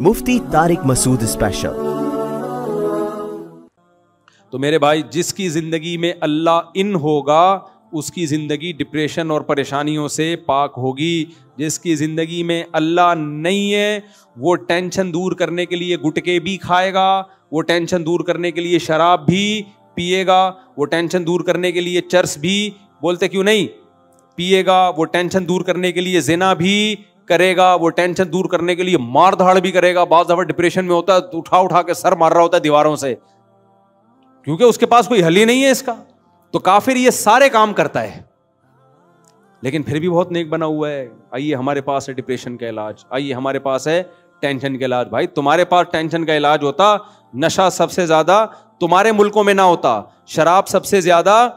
مفتی طارق مسعود special. تو میرے بھائی، جس کی زندگی میں اللہ ان ہوگا اس کی زندگی ڈپریشن اور پریشانیوں سے پاک ہوگی۔ جس کی زندگی میں اللہ نہیں ہے وہ ٹینشن دور کرنے کے لیے گٹکے بھی کھائے گا، وہ ٹینشن دور کرنے کے لیے شراب بھی پیے گا، وہ ٹینشن دور کرنے کے لیے چرس بھی، بولتے کیوں نہیں، پیے گا، وہ ٹینشن دور کرنے کے لیے زنا بھی کرے گا، وہ ٹینشن دور کرنے کے لیے مار دھاڑ بھی کرے گا۔ بعض دفعہ ڈپریشن میں ہوتا ہے اٹھا اٹھا کے سر مار رہا ہوتا ہے دیواروں سے، کیونکہ اس کے پاس کوئی حل ہی نہیں ہے اس کا۔ تو کافر یہ سارے کام کرتا ہے لیکن پھر بھی بہت نیک بنا ہوا ہے۔ آئیے ہمارے پاس ہے ڈپریشن کا علاج، آئیے ہمارے پاس ہے ٹینشن کا علاج۔ بھائی تمہارے پاس ٹینشن کا علاج ہوتا، نشہ سب سے زیادہ تمہارے ملکوں میں نہ ہوتا، شراب سب سے زیادہ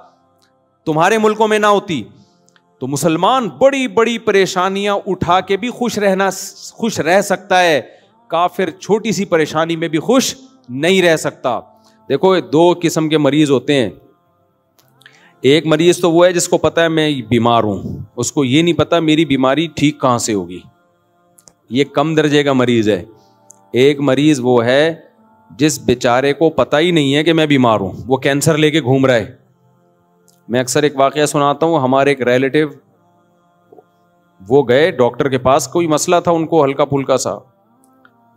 تمہارے ملکوں میں نہ ہوتی، تو مسلمان بڑی بڑی پریشانیاں اٹھا کے بھی خوش رہ سکتا ہے، کافر چھوٹی سی پریشانی میں بھی خوش نہیں رہ سکتا۔ دیکھو دو قسم کے مریض ہوتے ہیں، ایک مریض تو وہ ہے جس کو پتا ہے میں بیمار ہوں، اس کو یہ نہیں پتا میری بیماری ٹھیک کہاں سے ہوگی، یہ کم درجے کا مریض ہے۔ ایک مریض وہ ہے جس بیچارے کو پتا ہی نہیں ہے کہ میں بیمار ہوں، وہ کینسر لے کے گھوم رہا ہے۔ میں اکثر ایک واقعہ سناتا ہوں، ہمارے ایک ریلیٹیو وہ گئے ڈاکٹر کے پاس، کوئی مسئلہ تھا ان کو ہلکا پھلکا سا،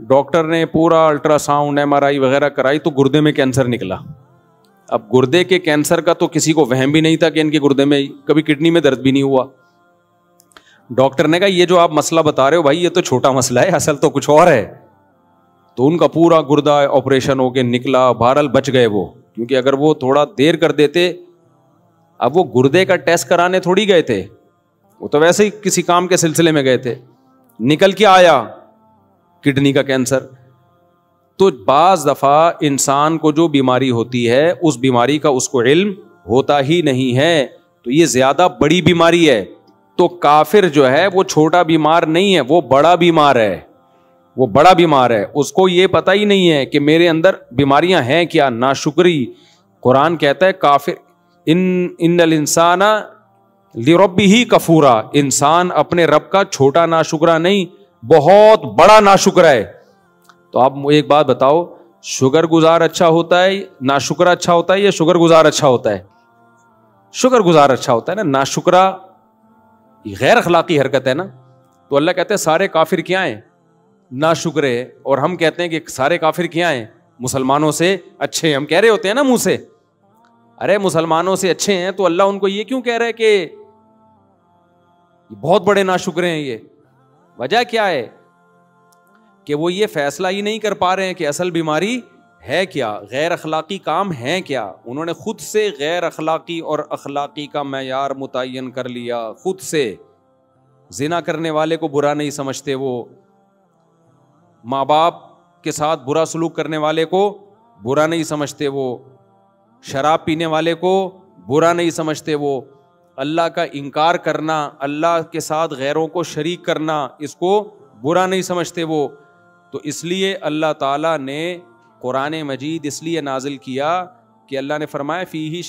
ڈاکٹر نے پورا الٹرا ساؤنڈ ایم آر آئی وغیرہ کرائی تو گردے میں کینسر نکلا۔ اب گردے کے کینسر کا تو کسی کو وہم بھی نہیں تھا کہ ان کے گردے میں کبھی کڈنی میں درد بھی نہیں ہوا۔ ڈاکٹر نے کہا یہ جو آپ مسئلہ بتا رہے ہو بھائی یہ تو چھوٹا مسئلہ ہے، اصل تو کچھ اور ہے۔ تو ان کا پورا گردہ آپریشن ہو کے نکلا، بہرحال بچ گئے وہ، کیونکہ اگر وہ تھوڑا دیر کر دیتے، اب وہ گردے کا ٹیسٹ کرانے تھوڑی گئے تھے، وہ تو ویسے ہی کسی کام کے سلسلے میں گئے تھے، نکل کے آیا کڈنی کا کینسر۔ تو بعض دفعہ انسان کو جو بیماری ہوتی ہے اس بیماری کا اس کو علم ہوتا ہی نہیں ہے، تو یہ زیادہ بڑی بیماری ہے۔ تو کافر جو ہے وہ چھوٹا بیمار نہیں ہے، وہ بڑا بیمار ہے، وہ بڑا بیمار ہے، اس کو یہ پتہ ہی نہیں ہے کہ میرے اندر بیماریاں ہیں کیا، ناشکری۔ قرآن کہتا ہے کافر ان الانسان لربہ کفورا، انسان اپنے رب کا چھوٹا ناشکرا نہیں بہت بڑا ناشکرا ہے۔ تو آپ ایک بات بتاؤ، شکر گزار اچھا ہوتا ہے، ناشکرا اچھا ہوتا ہے یا شکر گزار اچھا ہوتا ہے؟ شکر گزار اچھا ہوتا ہے نا، ناشکرا غیر اخلاقی حرکت ہے نا۔ تو اللہ کہتے ہیں سارے کافر کیا ہیں؟ ناشکرے، اور ہم کہتے ہیں کہ سارے کافر کیا ہیں؟ مسلمانوں سے اچھے۔ ہم کہہ رہے ہوتے ہیں نا منہ سے، ارے مسلمانوں سے اچھے ہیں، تو اللہ ان کو یہ کیوں کہہ رہا ہے کہ بہت بڑے ناشکرے ہیں؟ یہ وجہ کیا ہے کہ وہ یہ فیصلہ ہی نہیں کر پا رہے ہیں کہ اصل بیماری ہے کیا، غیر اخلاقی کام ہے کیا۔ انہوں نے خود سے غیر اخلاقی اور اخلاقی کا معیار متعین کر لیا، خود سے۔ زنا کرنے والے کو برا نہیں سمجھتے، وہ ماں باپ کے ساتھ برا سلوک کرنے والے کو برا نہیں سمجھتے، وہ شراب پینے والے کو برا نہیں سمجھتے، وہ اللہ کا انکار کرنا، اللہ کے ساتھ غیروں کو شریک کرنا، اس کو برا نہیں سمجھتے وہ۔ تو اس لیے اللہ تعالیٰ نے قرآن مجید اس لیے نازل کیا کہ اللہ نے فرمایا فیہ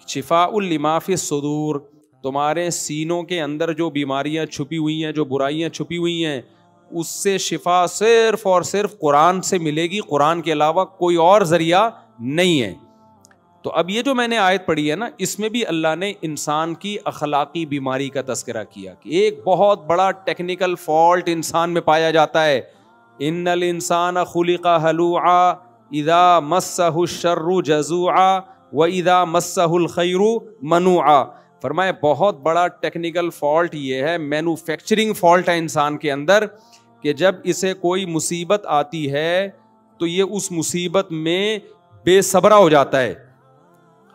شفاء لما فی الصدور، تمہارے سینوں کے اندر جو بیماریاں چھپی ہوئی ہیں، جو برائیاں چھپی ہوئی ہیں، اس سے شفا صرف اور صرف قرآن سے ملے گی، قرآن کے علاوہ کوئی اور ذریعہ نہیں ہے۔ تو اب یہ جو میں نے آیت پڑھی ہے نا، اس میں بھی اللہ نے انسان کی اخلاقی بیماری کا تذکرہ کیا کہ ایک بہت بڑا ٹیکنیکل فالٹ انسان میں پایا جاتا ہے۔ ان الانسان خلق ہلوعا اذا مسہ الشر جزوعا واذا مسہ الخیر منوعا۔ فرمایا بہت بڑا ٹیکنیکل فالٹ یہ ہے، مینوفیکچرنگ فالٹ ہے انسان کے اندر، کہ جب اسے کوئی مصیبت آتی ہے تو یہ اس مصیبت میں بے صبرا ہو جاتا ہے،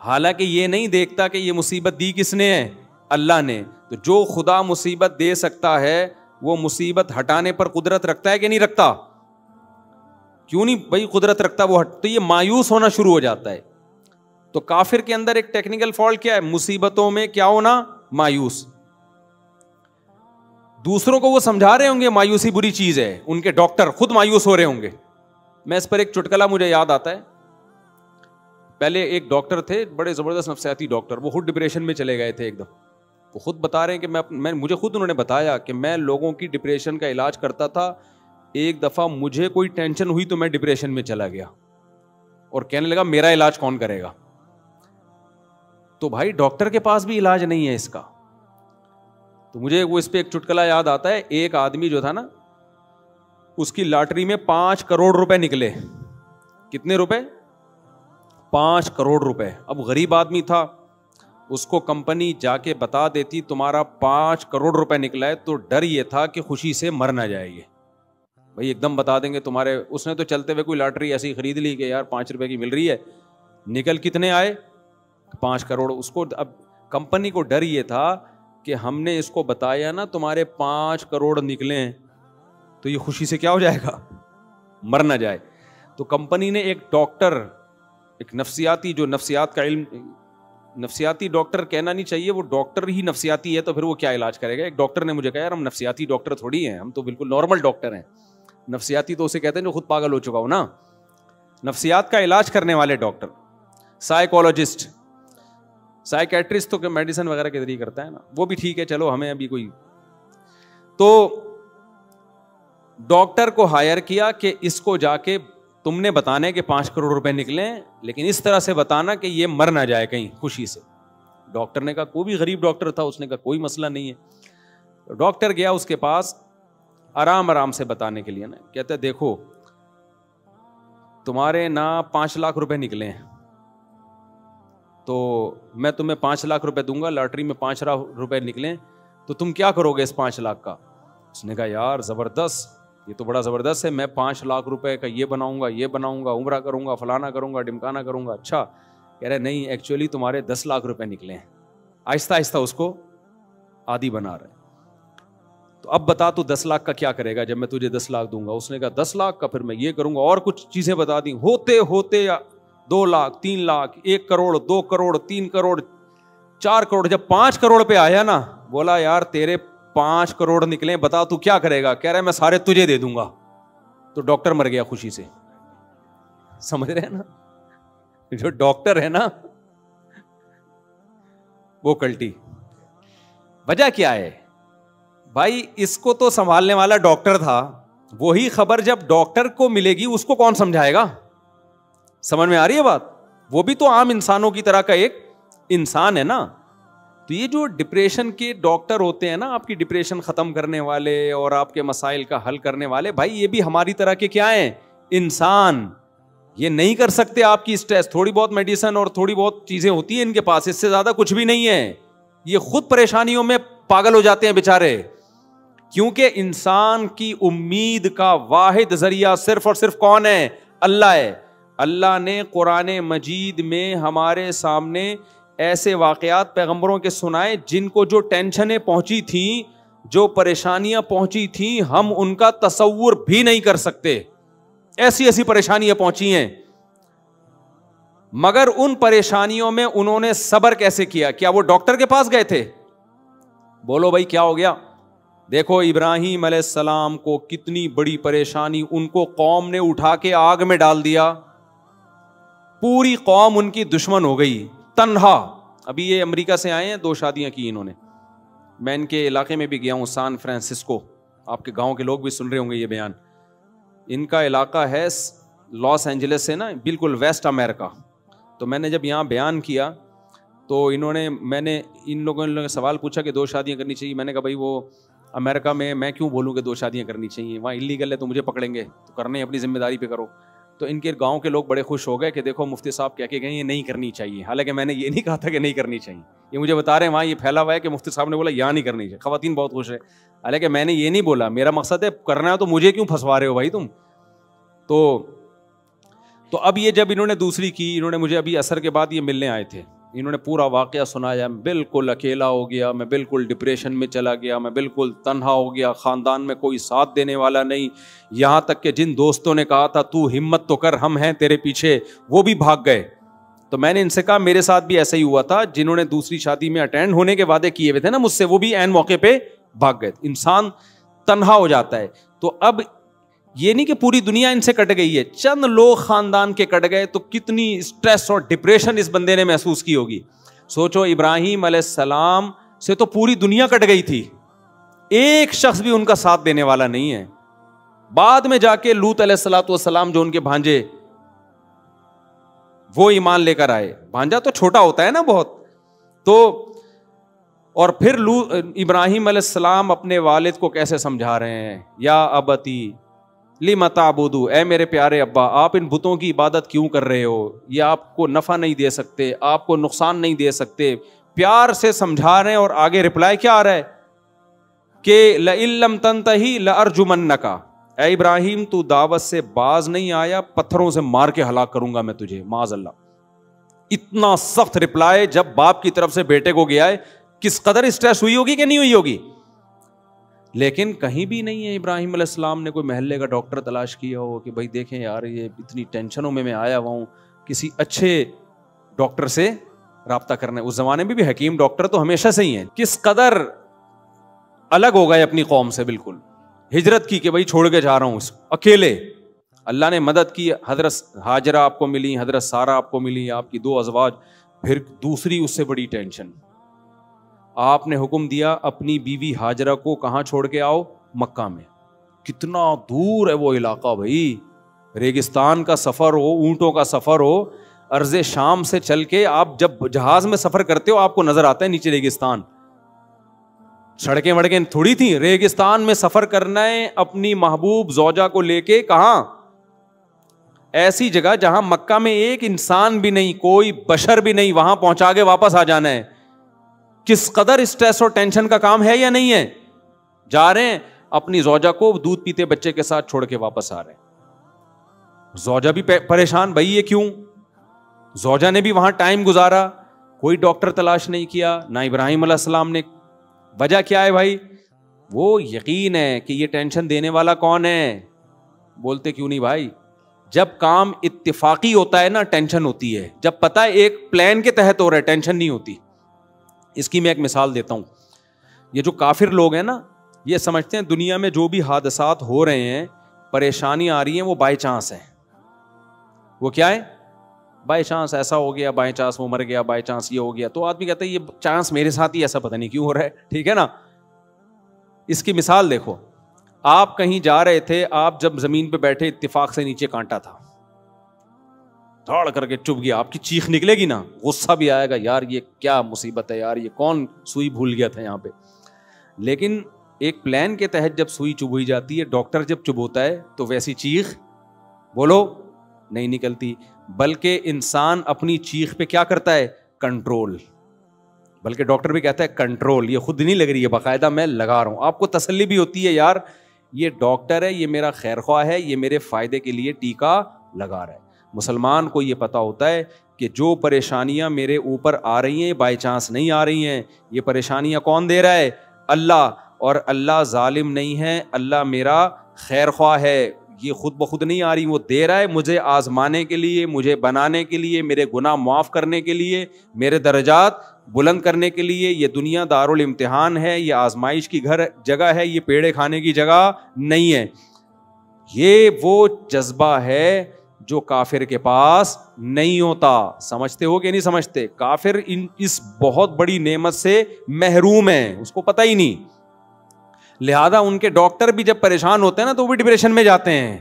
حالانکہ یہ نہیں دیکھتا کہ یہ مصیبت دی کس نے ہے، اللہ نے۔ تو جو خدا مصیبت دے سکتا ہے وہ مصیبت ہٹانے پر قدرت رکھتا ہے کہ نہیں رکھتا؟ کیوں نہیں بھائی قدرت رکھتا وہ، تو یہ مایوس ہونا شروع ہو جاتا ہے۔ تو کافر کے اندر ایک ٹیکنیکل فالٹ کیا ہے؟ مصیبتوں میں کیا ہونا؟ مایوس۔ دوسروں کو وہ سمجھا رہے ہوں گے مایوسی بری چیز ہے، ان کے ڈاکٹر خود مایوس ہو رہے ہوں گے۔ میں اس پر ایک چٹکلا مجھے یاد آتا ہے، پہلے ایک ڈاکٹر تھے، بڑے زبردست نفسیاتی ڈاکٹر، وہ خود ڈپریشن میں چلے گئے تھے ایک دم۔ وہ خود بتا رہے ہیں کہ مجھے خود انہوں نے بتایا کہ میں لوگوں کی ڈپریشن کا علاج کرتا تھا، ایک دفعہ مجھے کوئی ٹینشن ہوئی تو میں ڈپریشن میں چلا گیا اور کہنے لگا میرا علاج کون کرے گا. تو بھائی ڈاکٹر کے پاس بھی علاج نہیں ہے اس کا. تو مجھے وہ اس پہ ایک چٹکلا یاد آتا ہے. ایک آدمی جو تھا نا, اس کی لاٹری میں 5 کروڑ روپے نکلے. کتنے روپے؟ 5 کروڑ روپے. اب غریب آدمی تھا, اس کو کمپنی جا کے بتا دیتی تمہارا 5 کروڑ روپے نکلا ہے, تو ڈر یہ تھا کہ خوشی سے مر نہ جائے گی. بھائی ایک دم بتا دیں گے تمہارے. اس نے تو چلتے ہوئے کوئی لاٹری ایسی خرید لی کہ یار 5 روپے کی مل رہی ہے. نکل کتنے آئے؟ 5 کروڑ. اس کو اب کمپنی کو ڈر یہ تھا کہ ہم نے اس کو بتایا نا تمہارے 5 کروڑ نکلے ہیں, تو یہ خوشی سے کیا ہو جائے گا, مر نہ جائے. تو کمپنی نے ایک ڈاکٹر, ایک نفسیاتی, جو نفسیات کا علم, نفسیاتی ڈاکٹر کہنا نہیں چاہیے, وہ ڈاکٹر ہی نفسیاتی ہے تو پھر وہ کیا علاج کرے گا. ایک ڈاکٹر نے مجھے کہا یار ہم نفسیاتی ڈاکٹر تھوڑی ہیں, ہم تو بالکل نارمل ڈاکٹر ہیں. نفسیاتی تو اسے کہتے ہیں جو خود پاگل ہو چکا ہو نا. نفسیات کا علاج کرنے والے ڈاکٹر, سائیکولوجسٹ, سائیکیٹرسٹ تو میڈیسن وغیرہ کے ذریعے کرتا ہے نا, وہ بھی ٹھیک ہے, چلو ہمیں ابھی کوئی. تو ڈاکٹر کو ہائر کیا کہ اس کو جا کے تم نے بتانا ہے کہ 5 کروڑ روپے نکلے, لیکن اس طرح سے بتانا کہ یہ مر نہ جائے کہیں خوشی سے. ڈاکٹر نے کہا, کوئی بھی غریب ڈاکٹر تھا, اس نے کہا کوئی مسئلہ نہیں ہے. ڈاکٹر گیا اس کے پاس آرام سے بتانے کے لیے نا, کہتا ہے دیکھو تمہارے نا 5 لاکھ روپے نکلے ہیں, تو میں تمہیں 5 لاکھ روپے دوں گا, لاٹری میں 5 لاکھ روپے نکلیں تو تم کیا کرو گے اس 5 لاکھ کا؟ اس نے کہا یار زبردست, یہ تو بڑا زبردست ہے, میں 5 لاکھ روپے کا یہ بناؤں گا, عمرہ کروں گا, فلانا کروں گا, ڈمکانا کروں گا. اچھا. کہہ رہے نہیں, ایکچولی تمہارے 10 لاکھ روپے نکلے ہیں. آہستہ آہستہ اس کو عادی بنا رہے. تو اب بتا تو 10 لاکھ کا کیا کرے گا جب میں تجھے 10 لاکھ دوں گا؟ اس نے کہا 10 لاکھ کا پھر میں یہ کروں گا, اور کچھ چیزیں بتا دی. ہوتے ہوتے 2 لاکھ, 3 لاکھ, 1 کروڑ, 2 کروڑ, 3 کروڑ, 4 کروڑ. جب 5 کروڑ پہ آیا نا, بولا یار تیرے 5 کروڑ نکلے, بتا تو کیا کرے گا؟ کہہ رہا ہے میں سارے تجھے دے دوں گا. تو ڈاکٹر مر گیا خوشی سے. سمجھ رہے ہیں نا, جو ڈاکٹر ہے نا وہ کلٹی. وجہ کیا ہے بھائی؟ اس کو تو سنبھالنے والا ڈاکٹر تھا, وہی خبر جب ڈاکٹر کو ملے گی اس کو کون سمجھائے گا؟ سمجھ میں آ رہی ہے بات؟ وہ بھی تو عام انسانوں کی طرح کا ایک انسان ہے نا. تو یہ جو ڈپریشن کے ڈاکٹر ہوتے ہیں نا, آپ کی ڈپریشن ختم کرنے والے اور آپ کے مسائل کا حل کرنے والے, بھائی یہ بھی ہماری طرح کے کیا ہیں؟ انسان. یہ نہیں کر سکتے آپ کی اسٹریس. تھوڑی بہت میڈیسن اور تھوڑی بہت چیزیں ہوتی ہیں ان کے پاس, اس سے زیادہ کچھ بھی نہیں ہے. یہ خود پریشانیوں میں پاگل ہو جاتے ہیں بیچارے, کیونکہ انسان کی امید کا واحد ذریعہ صرف اور صرف کون ہے؟ اللہ ہے. اللہ نے قرآن مجید میں ہمارے سامنے ایسے واقعات پیغمبروں کے سنائے جن کو جو ٹینشنیں پہنچی تھیں, جو پریشانیاں پہنچی تھیں, ہم ان کا تصور بھی نہیں کر سکتے. ایسی ایسی پریشانیاں پہنچی ہیں, مگر ان پریشانیوں میں انہوں نے صبر کیسے کیا؟ کیا وہ ڈاکٹر کے پاس گئے تھے؟ بولو بھائی کیا ہو گیا؟ دیکھو ابراہیم علیہ السلام کو کتنی بڑی پریشانی, ان کو قوم نے اٹھا کے آگ میں ڈال دیا, پوری قوم ان کی دشمن ہو گئی, تنہا. ابھی یہ امریکہ سے آئے ہیں, 2 شادیاں کی انہوں نے. میں ان کے علاقے میں بھی گیا ہوں, سان فرانسسکو. آپ کے گاؤں کے لوگ بھی سن رہے ہوں گے یہ بیان. ان کا علاقہ ہے لاس اینجلس سے نا, بالکل ویسٹ امریکہ. تو میں نے جب یہاں بیان کیا تو میں نے ان لوگوں نے سوال پوچھا کہ 2 شادیاں کرنی چاہیے. میں نے کہا بھائی وہ امریکہ میں کیوں بولوں کہ 2 شادیاں کرنی چاہیے, وہاں اللیگل ہے تو مجھے پکڑیں گے, تو کرنے اپنی ذمہ داری پہ کرو. تو ان کے گاؤں کے لوگ بڑے خوش ہو گئے کہ دیکھو مفتی صاحب کہہ کے گئے یہ نہیں کرنی چاہیے. حالانکہ میں نے یہ نہیں کہا تھا کہ نہیں کرنی چاہیے, یہ مجھے بتا رہے ہیں وہاں یہ پھیلا ہوا ہے کہ مفتی صاحب نے بولا یہاں نہیں کرنی چاہیے. خواتین بہت خوش ہے, حالانکہ میں نے یہ نہیں بولا. میرا مقصد ہے کرنا ہے تو مجھے کیوں پھنسوا رہے ہو بھائی تم. تو اب یہ جب انہوں نے دوسری کی, انہوں نے مجھے ابھی عصر کے بعد یہ ملنے آئے تھے, انہوں نے پورا واقعہ سنایا. بالکل اکیلا ہو گیا میں, بالکل ڈپریشن میں چلا گیا میں, بالکل تنہا ہو گیا, خاندان میں کوئی ساتھ دینے والا نہیں. یہاں تک کہ جن دوستوں نے کہا تھا تو ہمت تو کر, ہم ہیں تیرے پیچھے, وہ بھی بھاگ گئے. تو میں نے ان سے کہا میرے ساتھ بھی ایسا ہی ہوا تھا, جنہوں نے دوسری شادی میں اٹینڈ ہونے کے وعدے کیے ہوئے تھے نا مجھ سے, وہ بھی عین موقع پہ بھاگ گئے. انسان تنہا ہو جاتا ہے. تو اب یہ نہیں کہ پوری دنیا ان سے کٹ گئی ہے, چند لوگ خاندان کے کٹ گئے, تو کتنی اسٹریس اور ڈپریشن اس بندے نے محسوس کی ہوگی. سوچو ابراہیم علیہ السلام سے تو پوری دنیا کٹ گئی تھی, ایک شخص بھی ان کا ساتھ دینے والا نہیں ہے. بعد میں جا کے لوط علیہ الصلوۃ والسلام جو ان کے بھانجے وہ ایمان لے کر آئے. بھانجا تو چھوٹا ہوتا ہے نا بہت. تو اور پھر ابراہیم علیہ السلام اپنے والد کو کیسے سمجھا رہے ہیں, یا ابتی لم تعبدوا, اے میرے پیارے ابا آپ ان بتوں کی عبادت کیوں کر رہے ہو, یہ آپ کو نفع نہیں دے سکتے, آپ کو نقصان نہیں دے سکتے. پیار سے سمجھا رہے ہیں. اور آگے رپلائی کیا آ رہا ہے کہ لئن لم تنتہی لارجمنک, اے ابراہیم تو دعوت سے باز نہیں آیا, پتھروں سے مار کے ہلاک کروں گا میں تجھے, معاذ اللہ. اتنا سخت رپلائی جب باپ کی طرف سے بیٹے کو گیا ہے, کس قدر اسٹریس ہوئی ہوگی کہ نہیں ہوئی ہوگی. لیکن کہیں بھی نہیں ہے ابراہیم علیہ السلام نے کوئی محلے کا ڈاکٹر تلاش کیا ہو کہ بھائی دیکھیں یار یہ اتنی ٹینشنوں میں آیا ہوا ہوں, کسی اچھے ڈاکٹر سے رابطہ کرنا ہے. اس زمانے میں بھی حکیم ڈاکٹر تو ہمیشہ سے ہی ہیں. کس قدر الگ ہو گئے اپنی قوم سے, بالکل ہجرت کی کہ بھائی چھوڑ کے جا رہا ہوں اکیلے. اللہ نے مدد کی, حضرت ہاجرہ آپ کو ملی, حضرت سارہ آپ کو ملی, آپ کی 2 ازواج. پھر دوسری اس سے بڑی ٹینشن, آپ نے حکم دیا اپنی بیوی ہاجرہ کو کہاں چھوڑ کے آؤ, مکہ میں. کتنا دور ہے وہ علاقہ بھائی, ریگستان کا سفر ہو, اونٹوں کا سفر ہو, ارض شام سے چل کے آپ جب جہاز میں سفر کرتے ہو آپ کو نظر آتا ہے نیچے ریگستان. سڑکیں وڑکیں تھوڑی تھیں, ریگستان میں سفر کرنا ہے اپنی محبوب زوجہ کو لے کے. کہاں؟ ایسی جگہ جہاں مکہ میں ایک انسان بھی نہیں, کوئی بشر بھی نہیں, وہاں پہنچا کے واپس آ جانا ہے. کس قدر اسٹریس اور ٹینشن کا کام ہے یا نہیں ہے. جا رہے ہیں اپنی زوجہ کو دودھ پیتے بچے کے ساتھ چھوڑ کے واپس آ رہے ہیں. زوجہ بھی پریشان, بھائی یہ کیوں. زوجہ نے بھی وہاں ٹائم گزارا, کوئی ڈاکٹر تلاش نہیں کیا, نہ ابراہیم علیہ السلام نے. وجہ کیا ہے بھائی؟ وہ یقین ہے کہ یہ ٹینشن دینے والا کون ہے. بولتے کیوں نہیں بھائی؟ جب کام اتفاقی ہوتا ہے نا ٹینشن ہوتی ہے, جب پتہ ہے ایک پلان کے تحت ہو رہا ہے ٹینشن نہیں ہوتی. اس کی میں ایک مثال دیتا ہوں. یہ جو کافر لوگ ہیں نا, یہ سمجھتے ہیں دنیا میں جو بھی حادثات ہو رہے ہیں, پریشانی آ رہی ہیں, وہ بائی چانس ہے. وہ کیا ہے؟ بائی چانس ایسا ہو گیا, بائی چانس وہ مر گیا, بائی چانس یہ ہو گیا. تو آدمی کہتا ہے یہ چانس میرے ساتھ ہی ایسا پتہ نہیں کیوں ہو رہا ہے. ٹھیک ہے نا. اس کی مثال دیکھو, آپ کہیں جا رہے تھے, آپ جب زمین پہ بیٹھے اتفاق سے نیچے کانٹا تھا, دھاڑ کر کے چپ گیا, آپ کی چیخ نکلے گی نا, غصہ بھی آئے گا, یار یہ کیا مصیبت ہے یار, یہ کون سوئی بھول گیا تھا یہاں پہ. لیکن ایک پلان کے تحت جب سوئی چبھائی جاتی ہے, ڈاکٹر جب چبھوتا ہے تو ویسی چیخ بولو نہیں نکلتی. بلکہ انسان اپنی چیخ پہ کیا کرتا ہے؟ کنٹرول. بلکہ ڈاکٹر بھی کہتا ہے کنٹرول, یہ خود نہیں لگ رہی ہے, باقاعدہ میں لگا رہا ہوں. آپ کو تسلی بھی ہوتی ہے یار یہ ڈاکٹر ہے, یہ میرا خیر خواہ ہے, یہ میرے فائدے کے لیے ٹیکا لگا رہا ہے. مسلمان کو یہ پتا ہوتا ہے کہ جو پریشانیاں میرے اوپر آ رہی ہیں بائی چانس نہیں آ رہی ہیں, یہ پریشانیاں کون دے رہا ہے؟ اللہ. اور اللہ ظالم نہیں ہے, اللہ میرا خیر خواہ ہے. یہ خود بخود نہیں آ رہی, وہ دے رہا ہے مجھے آزمانے کے لیے, مجھے بنانے کے لیے, میرے گناہ معاف کرنے کے لیے, میرے درجات بلند کرنے کے لیے. یہ دنیا دارالامتحان ہے, یہ آزمائش کی جگہ ہے, یہ پیڑے کھانے کی جگہ نہیں ہے. یہ وہ جذبہ ہے جو کافر کے پاس نہیں ہوتا. سمجھتے ہو کہ نہیں سمجھتے؟ کافر اس بہت بڑی نعمت سے محروم ہے, اس کو پتہ ہی نہیں. لہذا ان کے ڈاکٹر بھی جب پریشان ہوتے ہیں نا تو وہ بھی ڈپریشن میں جاتے ہیں.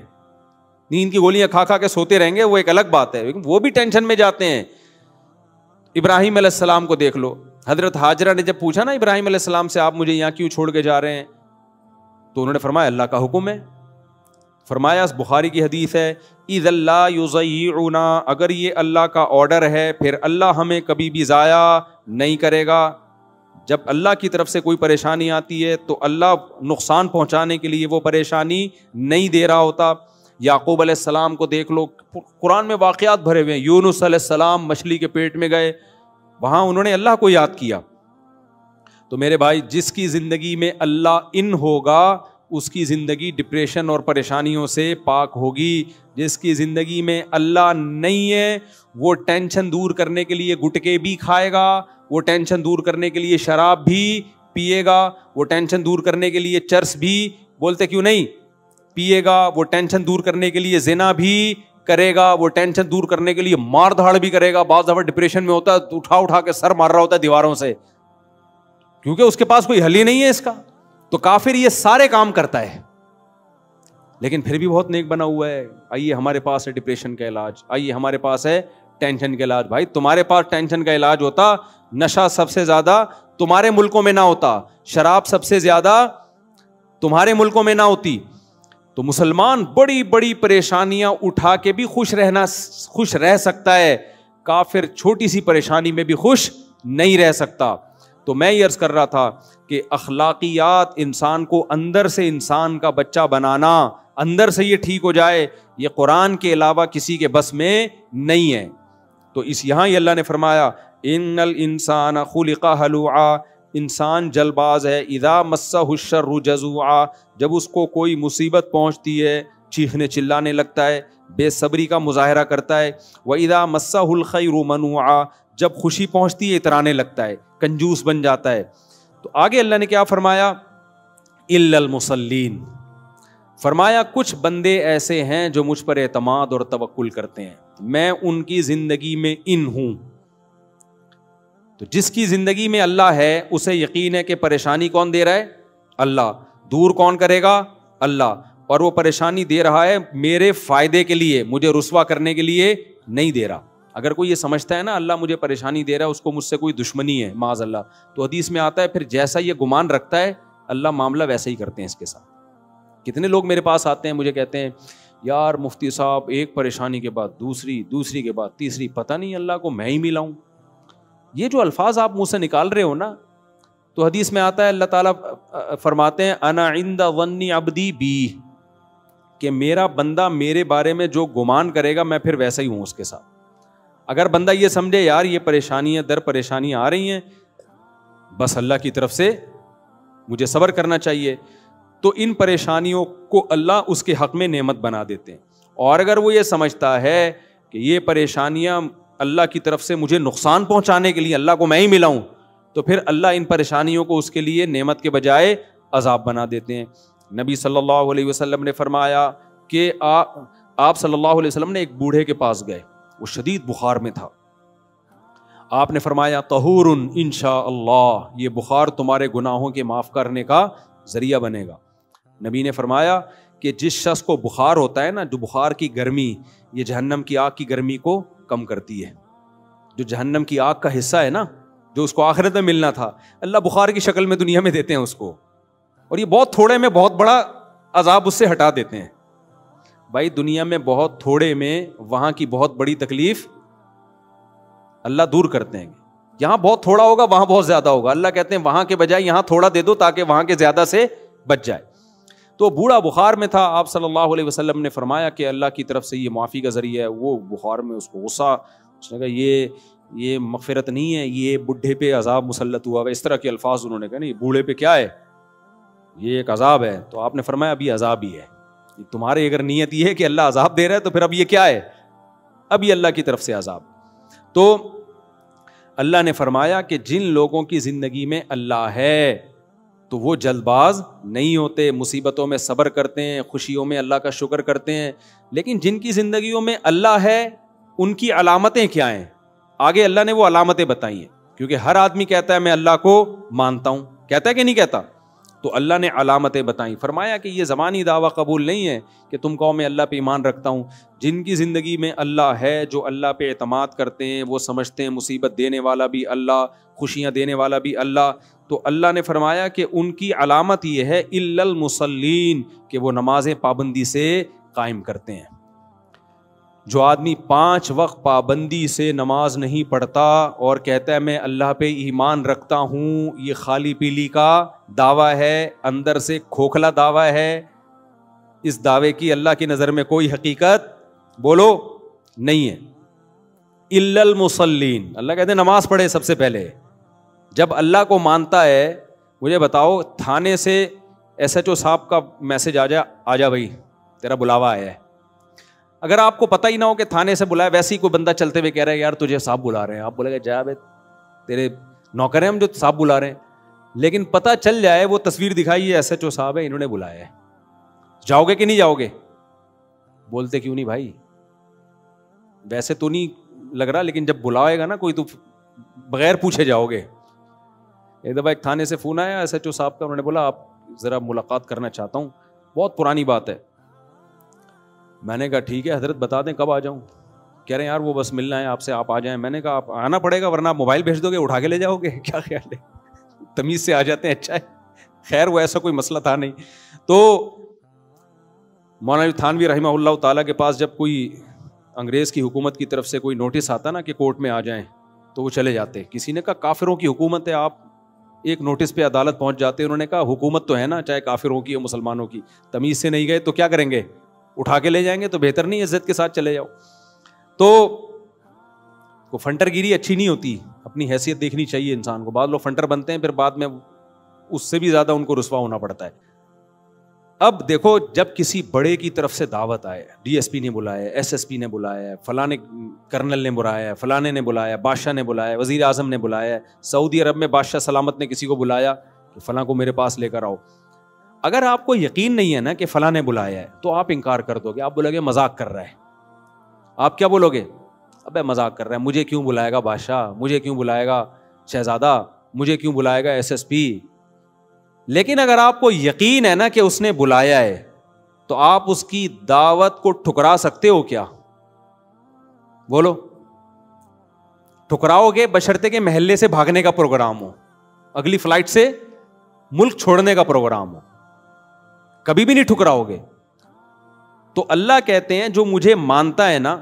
نیند کی گولیاں کھا کھا کے سوتے رہیں گے وہ ایک الگ بات ہے, لیکن وہ بھی ٹینشن میں جاتے ہیں. ابراہیم علیہ السلام کو دیکھ لو, حضرت ہاجرہ نے جب پوچھا نا ابراہیم علیہ السلام سے آپ مجھے یہاں کیوں چھوڑ کے جا رہے ہیں, تو انہوں نے فرمایا اللہ کا حکم ہے. فرمایا بخاری کی حدیث ہے اذ اللہ یضیعنا, اگر یہ اللہ کا آرڈر ہے پھر اللہ ہمیں کبھی بھی ضائع نہیں کرے گا. جب اللہ کی طرف سے کوئی پریشانی آتی ہے تو اللہ نقصان پہنچانے کے لیے وہ پریشانی نہیں دے رہا ہوتا. یعقوب علیہ السلام کو دیکھ لو, قرآن میں واقعات بھرے ہوئے ہیں. یونس علیہ السلام مچھلی کے پیٹ میں گئے, وہاں انہوں نے اللہ کو یاد کیا. تو میرے بھائی جس کی زندگی میں اللہ ان ہوگا اس کی زندگی ڈپریشن اور پریشانیوں سے پاک ہوگی. جس کی زندگی میں اللہ نہیں ہے وہ ٹینشن دور کرنے کے لیے گٹکے بھی کھائے گا, وہ ٹینشن دور کرنے کے لیے شراب بھی پیے گا, وہ ٹینشن دور کرنے کے لیے چرس بھی, بولتے کیوں نہیں, پیے گا, وہ ٹینشن دور کرنے کے لیے زنا بھی کرے گا, وہ ٹینشن دور کرنے کے لیے مار دھاڑ بھی کرے گا. بعض دفعہ ڈپریشن میں ہوتا ہے اٹھا اٹھا کے سر مار رہا ہوتا ہے دیواروں سے, کیونکہ اس کے پاس کوئی حل ہی نہیں ہے اس کا. تو کافر یہ سارے کام کرتا ہے لیکن پھر بھی بہت نیک بنا ہوا ہے. آئیے ہمارے پاس ہے ڈپریشن کا علاج, آئیے ہمارے پاس ہے ٹینشن کا علاج. بھائی تمہارے پاس ٹینشن کا علاج ہوتا, نشہ سب سے زیادہ تمہارے ملکوں میں نہ ہوتا, شراب سب سے زیادہ تمہارے ملکوں میں نہ ہوتی. تو مسلمان بڑی بڑی پریشانیاں اٹھا کے بھی خوش رہ سکتا ہے, کافر چھوٹی سی پریشانی میں بھی خوش نہیں رہ سکتا. تو میں یہ عرض کر رہا تھا کہ اخلاقیات انسان کو اندر سے انسان کا بچہ بنانا, اندر سے یہ ٹھیک ہو جائے, یہ قرآن کے علاوہ کسی کے بس میں نہیں ہے. تو یہاں یہ اللہ نے فرمایا ان الانسان خلق ہلوعا, انسان جلد باز ہے, اذا مسہ الشر جزوعا, جب اس کو کوئی مصیبت پہنچتی ہے چیخنے چلانے لگتا ہے, بے صبری کا مظاہرہ کرتا ہے. وَإِذَا مَسَّهُ الْخَيْرُ مَنُوعًا, جب خوشی پہنچتی ہے اترانے لگتا ہے, کنجوس بن جاتا ہے. تو آگے اللہ نے کیا فرمایا, إِلَّا الْمُصَلِّينَ, فرمایا کچھ بندے ایسے ہیں جو مجھ پر اعتماد اور توکل کرتے ہیں, میں ان کی زندگی میں ان ہوں. تو جس کی زندگی میں اللہ ہے اسے یقین ہے کہ پریشانی کون دے رہا ہے, اللہ. دور کون کرے گا, اللہ. اور وہ پریشانی دے رہا ہے میرے فائدے کے لیے, مجھے رسوا کرنے کے لیے نہیں دے رہا. اگر کوئی یہ سمجھتا ہے نا اللہ مجھے پریشانی دے رہا ہے, اس کو مجھ سے کوئی دشمنی ہے معاذ اللہ, تو حدیث میں آتا ہے پھر جیسا یہ گمان رکھتا ہے اللہ معاملہ ویسا ہی کرتے ہیں اس کے ساتھ. کتنے لوگ میرے پاس آتے ہیں مجھے کہتے ہیں یار مفتی صاحب ایک پریشانی کے بعد دوسری کے بعد تیسری, پتہ نہیں اللہ کو میں ہی ملا ہوں. یہ جو الفاظ آپ منہ سے نکال رہے ہو نا, تو حدیث میں آتا ہے اللہ تعالیٰ فرماتے ہیں انا عند ظن عبدی بی, کہ میرا بندہ میرے بارے میں جو گمان کرے گا میں پھر ویسا ہی ہوں اس کے ساتھ. اگر بندہ یہ سمجھے یار یہ پریشانیاں در پریشانیاں آ رہی ہیں, بس اللہ کی طرف سے مجھے صبر کرنا چاہیے, تو ان پریشانیوں کو اللہ اس کے حق میں نعمت بنا دیتے ہیں. اور اگر وہ یہ سمجھتا ہے کہ یہ پریشانیاں اللہ کی طرف سے مجھے نقصان پہنچانے کے لیے اللہ کو میں ہی ملا ہوں, تو پھر اللہ ان پریشانیوں کو اس کے لیے نعمت کے بجائے عذاب بنا دیتے ہیں. نبی صلی اللہ علیہ وسلم نے فرمایا کہ آپ صلی اللہ علیہ وسلم نے ایک بوڑھے کے پاس گئے, وہ شدید بخار میں تھا. آپ نے فرمایا طہور انشاء اللہ, یہ بخار تمہارے گناہوں کے معاف کرنے کا ذریعہ بنے گا. نبی نے فرمایا کہ جس شخص کو بخار ہوتا ہے نا, جو بخار کی گرمی یہ جہنم کی آگ کی گرمی کو کم کرتی ہے. جو جہنم کی آگ کا حصہ ہے نا, جو اس کو آخرت میں ملنا تھا, اللہ بخار کی شکل میں دنیا میں دیتے ہیں اس کو, اور یہ بہت تھوڑے میں بہت بڑا عذاب اس سے ہٹا دیتے ہیں. بھائی دنیا میں بہت تھوڑے میں وہاں کی بہت بڑی تکلیف اللہ دور کرتے ہیں. یہاں بہت تھوڑا ہوگا وہاں بہت زیادہ ہوگا, اللہ کہتے ہیں وہاں کے بجائے یہاں تھوڑا دے دو تاکہ وہاں کے زیادہ سے بچ جائے. تو بوڑھا بخار میں تھا, آپ صلی اللہ علیہ وسلم نے فرمایا کہ اللہ کی طرف سے یہ معافی کا ذریعہ ہے. وہ بخار میں اس کو غصہ, اس نے کہا یہ مغفرت نہیں ہے, یہ بڈھے پہ عذاب مسلط ہوا ہے. اس طرح کے الفاظ انہوں نے کہا, نہیں بوڑھے پہ کیا ہے, یہ ایک عذاب ہے. تو آپ نے فرمایا اب یہ عذاب ہی ہے. تمہاری اگر نیت یہ ہے کہ اللہ عذاب دے رہا ہے تو پھر اب یہ کیا ہے, اب یہ اللہ کی طرف سے عذاب. تو اللہ نے فرمایا کہ جن لوگوں کی زندگی میں اللہ ہے تو وہ جلد باز نہیں ہوتے, مصیبتوں میں صبر کرتے ہیں, خوشیوں میں اللہ کا شکر کرتے ہیں. لیکن جن کی زندگیوں میں اللہ ہے ان کی علامتیں کیا ہیں, آگے اللہ نے وہ علامتیں بتائی ہیں. کیونکہ ہر آدمی کہتا ہے میں اللہ کو مانتا ہوں, کہتا ہے کہ نہیں کہتا, تو اللہ نے علامتیں بتائیں. فرمایا کہ یہ زبانی دعویٰ قبول نہیں ہے کہ تم کہو میں اللہ پہ ایمان رکھتا ہوں. جن کی زندگی میں اللہ ہے, جو اللہ پہ اعتماد کرتے ہیں, وہ سمجھتے ہیں مصیبت دینے والا بھی اللہ, خوشیاں دینے والا بھی اللہ, تو اللہ نے فرمایا کہ ان کی علامت یہ ہے الا المصلین, کہ وہ نمازیں پابندی سے قائم کرتے ہیں. جو آدمی 5 وقت پابندی سے نماز نہیں پڑھتا اور کہتا ہے میں اللہ پہ ایمان رکھتا ہوں, یہ خالی پیلی کا دعویٰ ہے, اندر سے کھوکھلا دعویٰ ہے. اس دعوے کی اللہ کی نظر میں کوئی حقیقت بولو نہیں ہے. الا المصلین, اللہ کہتے ہیں نماز پڑھے سب سے پہلے. جب اللہ کو مانتا ہے, مجھے بتاؤ تھانے سے SHO صاحب کا میسج آ جا بھائی تیرا بلاوا آیا ہے, اگر آپ کو پتہ ہی نہ ہو کہ تھانے سے بلایا, ویسے ہی کوئی بندہ چلتے ہوئے کہہ رہا ہے یار تجھے صاحب بلا رہے ہیں, آپ بولے گا جا بھائی تیرے نوکر ہیں ہم جو صاحب بلا رہے ہیں. لیکن پتہ چل جائے, وہ تصویر دکھائی یہ SHO صاحب ہے, انہوں نے بلایا ہے, جاؤ گے کہ نہیں جاؤ گے؟ بولتے کیوں نہیں بھائی, ویسے تو نہیں لگ رہا, لیکن جب بلائے گا نا کوئی تو بغیر پوچھے جاؤ گے. ایک دفعہ ایک تھانے سے فون آیا SHO صاحب کا, انہوں نے بولا آپ ذرا ملاقات کرنا چاہتا ہوں, بہت پرانی بات ہے. میں نے کہا ٹھیک ہے حضرت بتا دیں کب آ جاؤں. کہہ رہے ہیں یار وہ بس ملنا ہے آپ سے, آپ آ جائیں. میں نے کہا آپ آنا پڑے گا ورنہ آپ موبائل بھیج دو گے, اٹھا کے لے جاؤ گے, کیا خیال ہے؟ تمیز سے آ جاتے ہیں, اچھا ہے. خیر وہ ایسا کوئی مسئلہ تھا نہیں. تو مولانا تھانوی رحمہ اللہ تعالیٰ کے پاس جب کوئی انگریز کی حکومت کی طرف سے کوئی نوٹس آتا نا کہ کورٹ میں آ جائیں تو وہ چلے جاتے. کسی نے کہا کافروں کی حکومت ہے, آپ ایک نوٹس پہ عدالت پہنچ جاتے. انہوں نے کہا حکومت تو ہے نا, چاہے کافروں کی ہو مسلمانوں کی, تمیز سے نہیں گئے تو کیا کریں گے, اٹھا کے لے جائیں گے, تو بہتر نہیں عزت کے ساتھ چلے جاؤ. تو کو فنٹر گیری اچھی نہیں ہوتی, اپنی حیثیت دیکھنی چاہیے انسان کو. بعض لوگ فنٹر بنتے ہیں پھر بعد میں اس سے بھی زیادہ ان کو رسوا ہونا پڑتا ہے. اب دیکھو جب کسی بڑے کی طرف سے دعوت آئے, ڈی ایس پی نے بلایا, ایس ایس پی نے بلایا, فلانے کرنل نے بلایا, فلانے نے بلایا, بادشاہ نے بلایا, وزیر اعظم نے بلایا, سعودی عرب میں بادشاہ سلامت نے کسی کو بلایا کہ فلاں کو میرے پاس لے کر آؤ. اگر آپ کو یقین نہیں ہے نا کہ فلاں نے بلایا ہے تو آپ انکار کر دو گے, آپ بولو گے مذاق کر رہا ہے. آپ کیا بولو گے, ابے مذاق کر رہا ہے, مجھے کیوں بلائے گا بادشاہ, مجھے کیوں بلائے گا شہزادہ, مجھے کیوں بلائے گا ایس ایس پی. لیکن اگر آپ کو یقین ہے نا کہ اس نے بلایا ہے تو آپ اس کی دعوت کو ٹھکرا سکتے ہو کیا؟ بولو. ٹھکراؤ گے بشرطے کے محلے سے بھاگنے کا پروگرام ہو, اگلی فلائٹ سے ملک چھوڑنے کا پروگرام ہو, کبھی بھی نہیں ٹھکراؤ گے. تو اللہ کہتے ہیں جو مجھے مانتا ہے نا,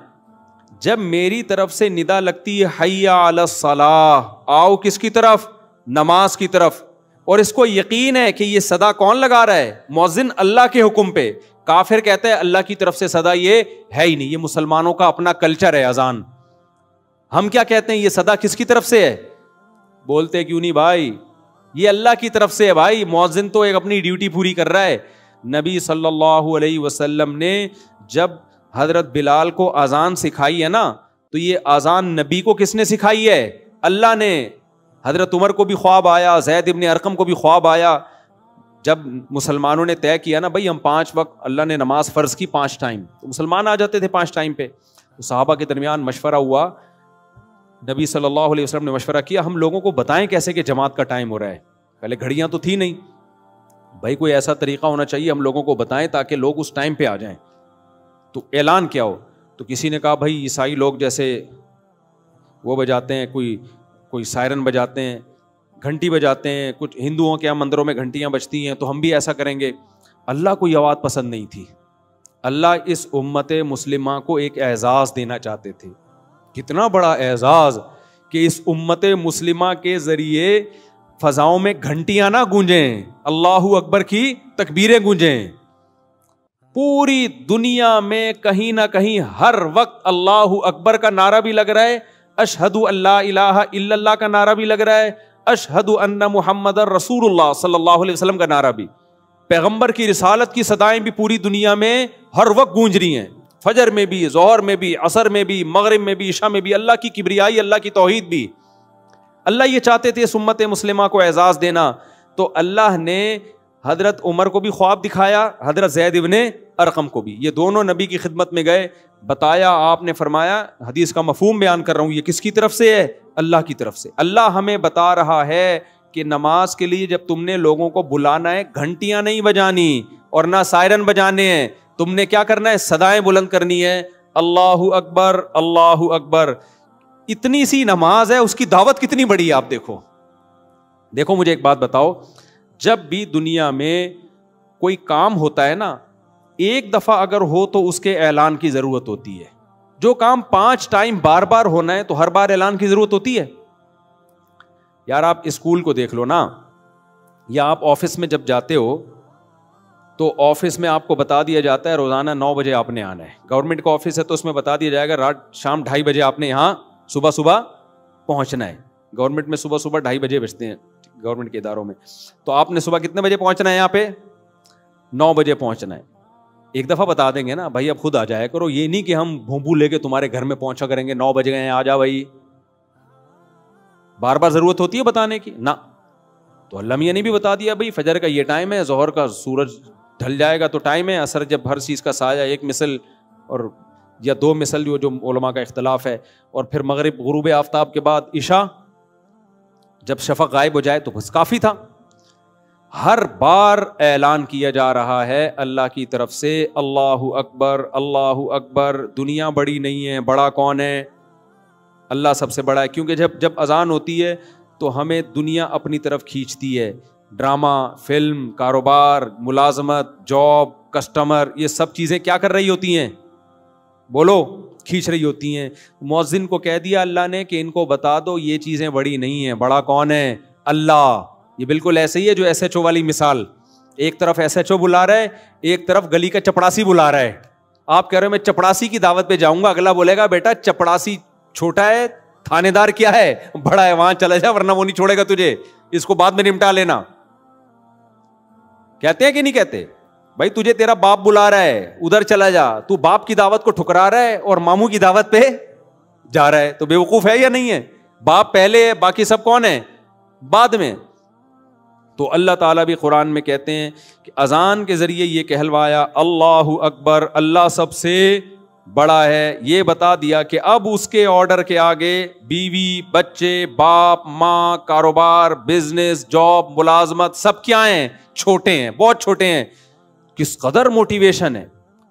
جب میری طرف سے ندا لگتی ہے حی علی الصلاۃ, آؤ کس کی طرف, نماز کی طرف, اور اس کو یقین ہے کہ یہ صدا کون لگا رہا ہے, مؤذن اللہ کے حکم پہ. کافر کہتا ہے اللہ کی طرف سے صدا یہ ہے ہی نہیں, یہ مسلمانوں کا اپنا کلچر ہے اذان. ہم کیا کہتے ہیں, یہ صدا کس کی طرف سے ہے؟ بولتے کیوں نہیں بھائی, یہ اللہ کی طرف سے ہے بھائی. مؤذن تو ایک اپنی ڈیوٹی پوری کر رہا ہے. نبی صلی اللہ علیہ وسلم نے جب حضرت بلال کو اذان سکھائی ہے نا, تو یہ اذان نبی کو کس نے سکھائی ہے؟ اللہ نے. حضرت عمر کو بھی خواب آیا, زید ابن ارقم کو بھی خواب آیا. جب مسلمانوں نے طے کیا نا بھائی ہم 5 وقت, اللہ نے نماز فرض کی 5 ٹائم, تو مسلمان آ جاتے تھے 5 ٹائم پہ. تو صحابہ کے درمیان مشورہ ہوا, نبی صلی اللہ علیہ وسلم نے مشورہ کیا ہم لوگوں کو بتائیں کیسے کہ جماعت کا ٹائم ہو رہا ہے. پہلے گھڑیاں تو تھی نہیں بھائی, کوئی ایسا طریقہ ہونا چاہیے ہم لوگوں کو بتائیں تاکہ لوگ اس ٹائم پہ آ جائیں. تو اعلان کیا ہو, تو کسی نے کہا بھائی عیسائی لوگ جیسے وہ بجاتے ہیں, کوئی سائرن بجاتے ہیں, گھنٹی بجاتے ہیں, کچھ ہندوؤں کے مندروں میں گھنٹیاں بجتی ہیں, تو ہم بھی ایسا کریں گے. اللہ کو یہ بات پسند نہیں تھی. اللہ اس امت مسلمہ کو ایک اعزاز دینا چاہتے تھے. کتنا بڑا اعزاز کہ اس امت مسلمہ کے ذریعے فضاؤں میں گھنٹیاں نہ گونجیں, اللہ اکبر کی تکبیریں گونجیں. پوری دنیا میں کہیں نہ کہیں ہر وقت اللہ اکبر کا نعرہ بھی لگ رہا ہے, اشہد اللہ الہ الا اللہ کا نعرہ بھی لگ رہا ہے, اشہد ان محمد رسول اللہ صلی اللہ علیہ وسلم کا نعرہ بھی. پیغمبر کی رسالت کی صدائیں بھی پوری دنیا میں ہر وقت گونج رہی ہیں, فجر میں بھی, ظہر میں بھی, عصر میں بھی, مغرب میں بھی, عشاء میں بھی. اللہ کی کبریائی, اللہ کی توحید بھی. اللہ یہ چاہتے تھے اس امت مسلمہ کو اعزاز دینا. تو اللہ نے حضرت عمر کو بھی خواب دکھایا, حضرت زید ابن ارقم کو بھی. یہ دونوں نبی کی خدمت میں گئے, بتایا, آپ نے فرمایا, حدیث کا مفہوم بیان کر رہا ہوں, یہ کس کی طرف سے ہے؟ اللہ کی طرف سے. اللہ ہمیں بتا رہا ہے کہ نماز کے لیے جب تم نے لوگوں کو بلانا ہے, گھنٹیاں نہیں بجانی اور نہ سائرن بجانے ہیں, تم نے کیا کرنا ہے؟ صدائیں بلند کرنی ہے, اللہ اکبر اللہ اکبر. اتنی سی نماز ہے, اس کی دعوت کتنی بڑی ہے آپ دیکھو. دیکھو مجھے ایک بات بتاؤ, جب بھی دنیا میں کوئی کام ہوتا ہے نا, ایک دفعہ اگر ہو تو اس کے اعلان کی ضرورت ہوتی ہے. جو کام 5 ٹائم بار بار ہونا ہے تو ہر بار اعلان کی ضرورت ہوتی ہے. یار آپ اسکول کو دیکھ لو نا, یا آپ آفس میں جب جاتے ہو تو آفس میں آپ کو بتا دیا جاتا ہے روزانہ 9 بجے آپ نے آنا ہے. گورنمنٹ کا آفس ہے تو اس میں بتا دیا جائے گا رات شام 2:30 بجے آپ نے یہاں صبح پہنچنا ہے. گورنمنٹ میں صبح 2:30 بجے بجتے ہیں گورنمنٹ کے اداروں میں. تو آپ نے صبح کتنے بجے پہنچنا ہے یہاں پہ؟ 9 بجے پہنچنا ہے. ایک دفعہ بتا دیں گے نا بھائی اب خود آ جایا کرو, یہ نہیں کہ ہم بھونبو لے کے تمہارے گھر میں پہنچا کریں گے 9 بجے گئے آ جا بھائی. بار بار ضرورت ہوتی ہے بتانے کی نا. تو اللہ میاں نے بھی بتا دیا بھائی فجر کا یہ ٹائم ہے, ظہر کا سورج ڈھل جائے گا تو ٹائم ہے, عصر جب ہر چیز کا سایہ 1 مثل اور یا 2 مثل جو علماء کا اختلاف ہے, اور پھر مغرب غروب آفتاب کے بعد عشاء جب شفق غائب ہو جائے تو بس کافی تھا. ہر بار اعلان کیا جا رہا ہے اللہ کی طرف سے اللہ اکبر اللہ اکبر. دنیا بڑی نہیں ہے, بڑا کون ہے؟ اللہ سب سے بڑا ہے. کیونکہ جب اذان ہوتی ہے تو ہمیں دنیا اپنی طرف کھینچتی ہے. ڈرامہ, فلم, کاروبار, ملازمت, جاب, کسٹمر, یہ سب چیزیں کیا کر رہی ہوتی ہیں؟ بولو, کھینچ رہی ہوتی ہیں. مؤذن کو کہہ دیا اللہ نے کہ ان کو بتا دو یہ چیزیں بڑی نہیں ہیں, بڑا کون ہے؟ اللہ. یہ بالکل ایسے ہی ہے جو ایس ایچ او والی مثال, ایک طرف ایس ایچ او بلا رہا ہے, ایک طرف گلی کا چپڑاسی بلا رہا ہے. آپ کہہ رہے ہو میں چپڑاسی کی دعوت پہ جاؤں گا, اگلا بولے گا بیٹا چپڑاسی چھوٹا ہے, تھانے دار کیا ہے, بڑا ہے, وہاں چلا جا ورنہ وہ نہیں چھوڑے گا تجھے, اس کو بعد میں نمٹا لینا. کہتے ہیں کہ نہیں کہتے؟ بھائی تجھے تیرا باپ بلا رہا ہے, ادھر چلا جا. تو باپ کی دعوت کو ٹھکرا رہا ہے اور ماموں کی دعوت پہ جا رہا ہے, تو بے وقوف ہے یا نہیں ہے؟ باپ پہلے ہے, باقی سب کون ہے؟ بعد میں. تو اللہ تعالیٰ بھی قرآن میں کہتے ہیں کہ اذان کے ذریعے یہ کہلوایا اللہ اکبر, اللہ سب سے بڑا ہے. یہ بتا دیا کہ اب اس کے آرڈر کے آگے بیوی, بچے, باپ, ماں, کاروبار, بزنس, جاب, ملازمت سب کیا ہیں؟ چھوٹے ہیں, بہت چھوٹے ہیں. کس قدر موٹیویشن ہے.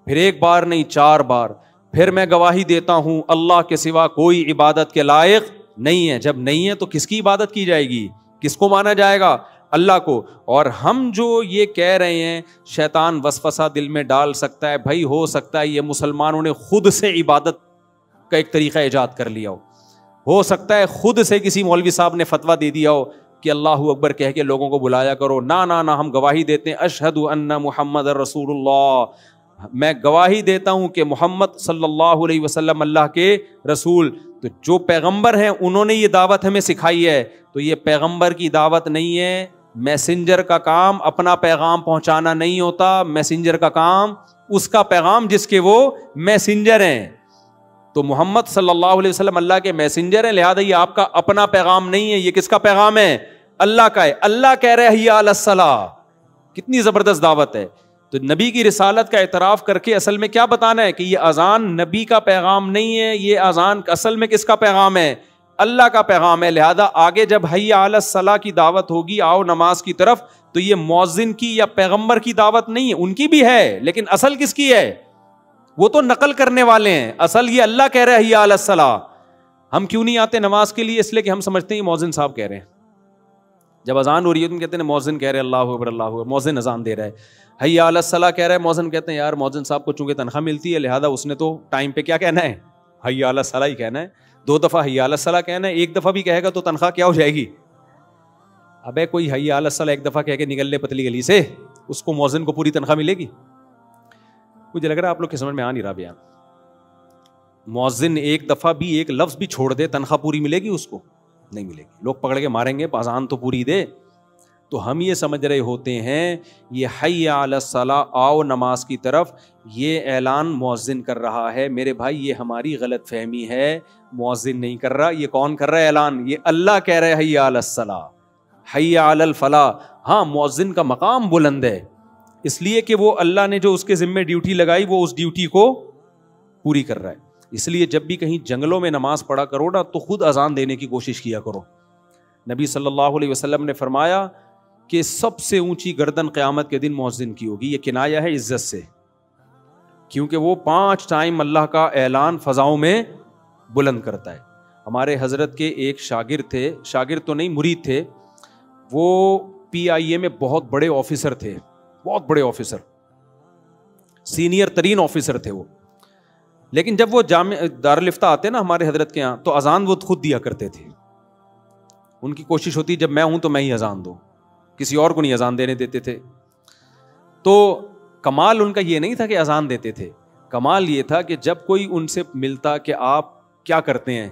پھر ایک بار نہیں 4 بار. پھر میں گواہی دیتا ہوں اللہ کے سوا کوئی عبادت کے لائق نہیں ہے. جب نہیں ہے تو کس کی عبادت کی جائے گی؟ کس کو مانا جائے گا؟ اللہ کو. اور ہم جو یہ کہہ رہے ہیں, شیطان وسوسہ دل میں ڈال سکتا ہے, بھائی ہو سکتا ہے یہ مسلمانوں نے خود سے عبادت کا ایک طریقہ ایجاد کر لیا ہو سکتا ہے خود سے کسی مولوی صاحب نے فتویٰ دے دیا ہو کہ اللہ اکبر کہہ کے لوگوں کو بلایا کرو. نہ ہم گواہی دیتے ہیں اشہد ان محمد رسول اللہ, میں گواہی دیتا ہوں کہ محمد صلی اللہ علیہ وسلم اللہ کے رسول. تو جو پیغمبر ہیں انہوں نے یہ دعوت ہمیں سکھائی ہے, تو یہ پیغمبر کی دعوت نہیں ہے. میسنجر کا کام اپنا پیغام پہنچانا نہیں ہوتا, میسنجر کا کام اس کا پیغام جس کے وہ میسنجر ہیں. تو محمد صلی اللہ علیہ وسلم اللہ کے میسنجر ہیں, لہذا یہ آپ کا اپنا پیغام نہیں ہے, یہ کس کا پیغام ہے؟ اللہ کا ہے. اللہ کہہ رہے حی علی الصلاۃ, کتنی زبردست دعوت ہے. تو نبی کی رسالت کا اعتراف کر کے اصل میں کیا بتانا ہے کہ یہ اذان نبی کا پیغام نہیں ہے, یہ اذان اصل میں کس کا پیغام ہے؟ اللہ کا پیغام ہے. لہذا آگے جب حی علی الصلاۃ کی دعوت ہوگی, آؤ نماز کی طرف, تو یہ مؤذن کی یا پیغمبر کی دعوت نہیں ہے. ان کی بھی ہے لیکن اصل کس کی ہے؟ وہ تو نقل کرنے والے ہیں. اصل یہ اللہ کہہ رہے حی علی الصلاۃ. ہم کیوں نہیں آتے نماز کے لیے؟ اس لیے کہ ہم سمجھتے ہیں مؤذن صاحب کہہ رہے ہیں. جب اذان ہو رہی ہے تم کہتے ہیں مؤذن کہہ رہے اللہ اکبر اللہ اکبر, مؤذن اذان دے رہا ہے. حی علی الصلاۃ کہہ رہا ہے, مؤذن کہتے ہیں یار مؤذن صاحب کو چونکہ تنخواہ ملتی ہے لہذا اس نے تو ٹائم پہ کیا کہنا ہے؟ حی علی الصلاۃ ہی کہنا ہے. 2 دفعہ حی علی الصلاۃ کہنا ہے, 1 دفعہ بھی کہے گا تو تنخواہ کیا ہو جائے گی؟ ابے کوئی حی علی الصلاۃ 1 دفعہ کہہ کے نکل لے پتلی گلی سے, اس کو مؤذن کو پوری تنخواہ ملے گی؟ مجھے لگ رہا ہے آپ لوگ کے سمجھ میں آ نہیں رہا بیان. مؤذن 1 دفعہ بھی 1 لفظ بھی چھوڑ دے, تنخواہ پوری ملے گی؟ اس کو نہیں ملے گی. لوگ پکڑ کے ماریں گے, اذان تو پوری دے. تو ہم یہ سمجھ رہے ہوتے ہیں یہ حی علی الصلاۃ, آؤ نماز کی طرف, یہ اعلان مؤذن کر رہا ہے. میرے بھائی یہ ہماری غلط فہمی ہے, مؤذن نہیں کر رہا. یہ کون کر رہا ہے اعلان؟ یہ اللہ کہہ رہے حی علی الصلاۃ, حی علی الفلاح. ہاں مؤذن کا مقام بلند ہے اس لیے کہ وہ اللہ نے جو اس کے ذمے ڈیوٹی لگائی وہ اس ڈیوٹی کو پوری کر رہا ہے. اس لیے جب بھی کہیں جنگلوں میں نماز پڑھا کرو نا تو خود اذان دینے کی کوشش کیا کرو. نبی صلی اللہ علیہ وسلم نے فرمایا کہ سب سے اونچی گردن قیامت کے دن مؤذن کی ہوگی. یہ کنایہ ہے عزت سے, کیونکہ وہ 5 ٹائم اللہ کا اعلان فضاؤں میں بلند کرتا ہے. ہمارے حضرت کے ایک شاگرد تھے, شاگرد تو نہیں مرید تھے, وہ PIA میں بہت بڑے آفیسر تھے, بہت بڑے آفیسر, سینئر ترین آفیسر تھے وہ. لیکن جب وہ دارالفتہ آتے نا ہمارے حضرت کے یہاں تو اذان وہ خود دیا کرتے تھے. ان کی کوشش ہوتی جب میں ہوں تو میں ہی اذان دوں, کسی اور کو نہیں اذان دینے دیتے تھے. تو کمال ان کا یہ نہیں تھا کہ اذان دیتے تھے, کمال یہ تھا کہ جب کوئی ان سے ملتا کہ آپ کیا کرتے ہیں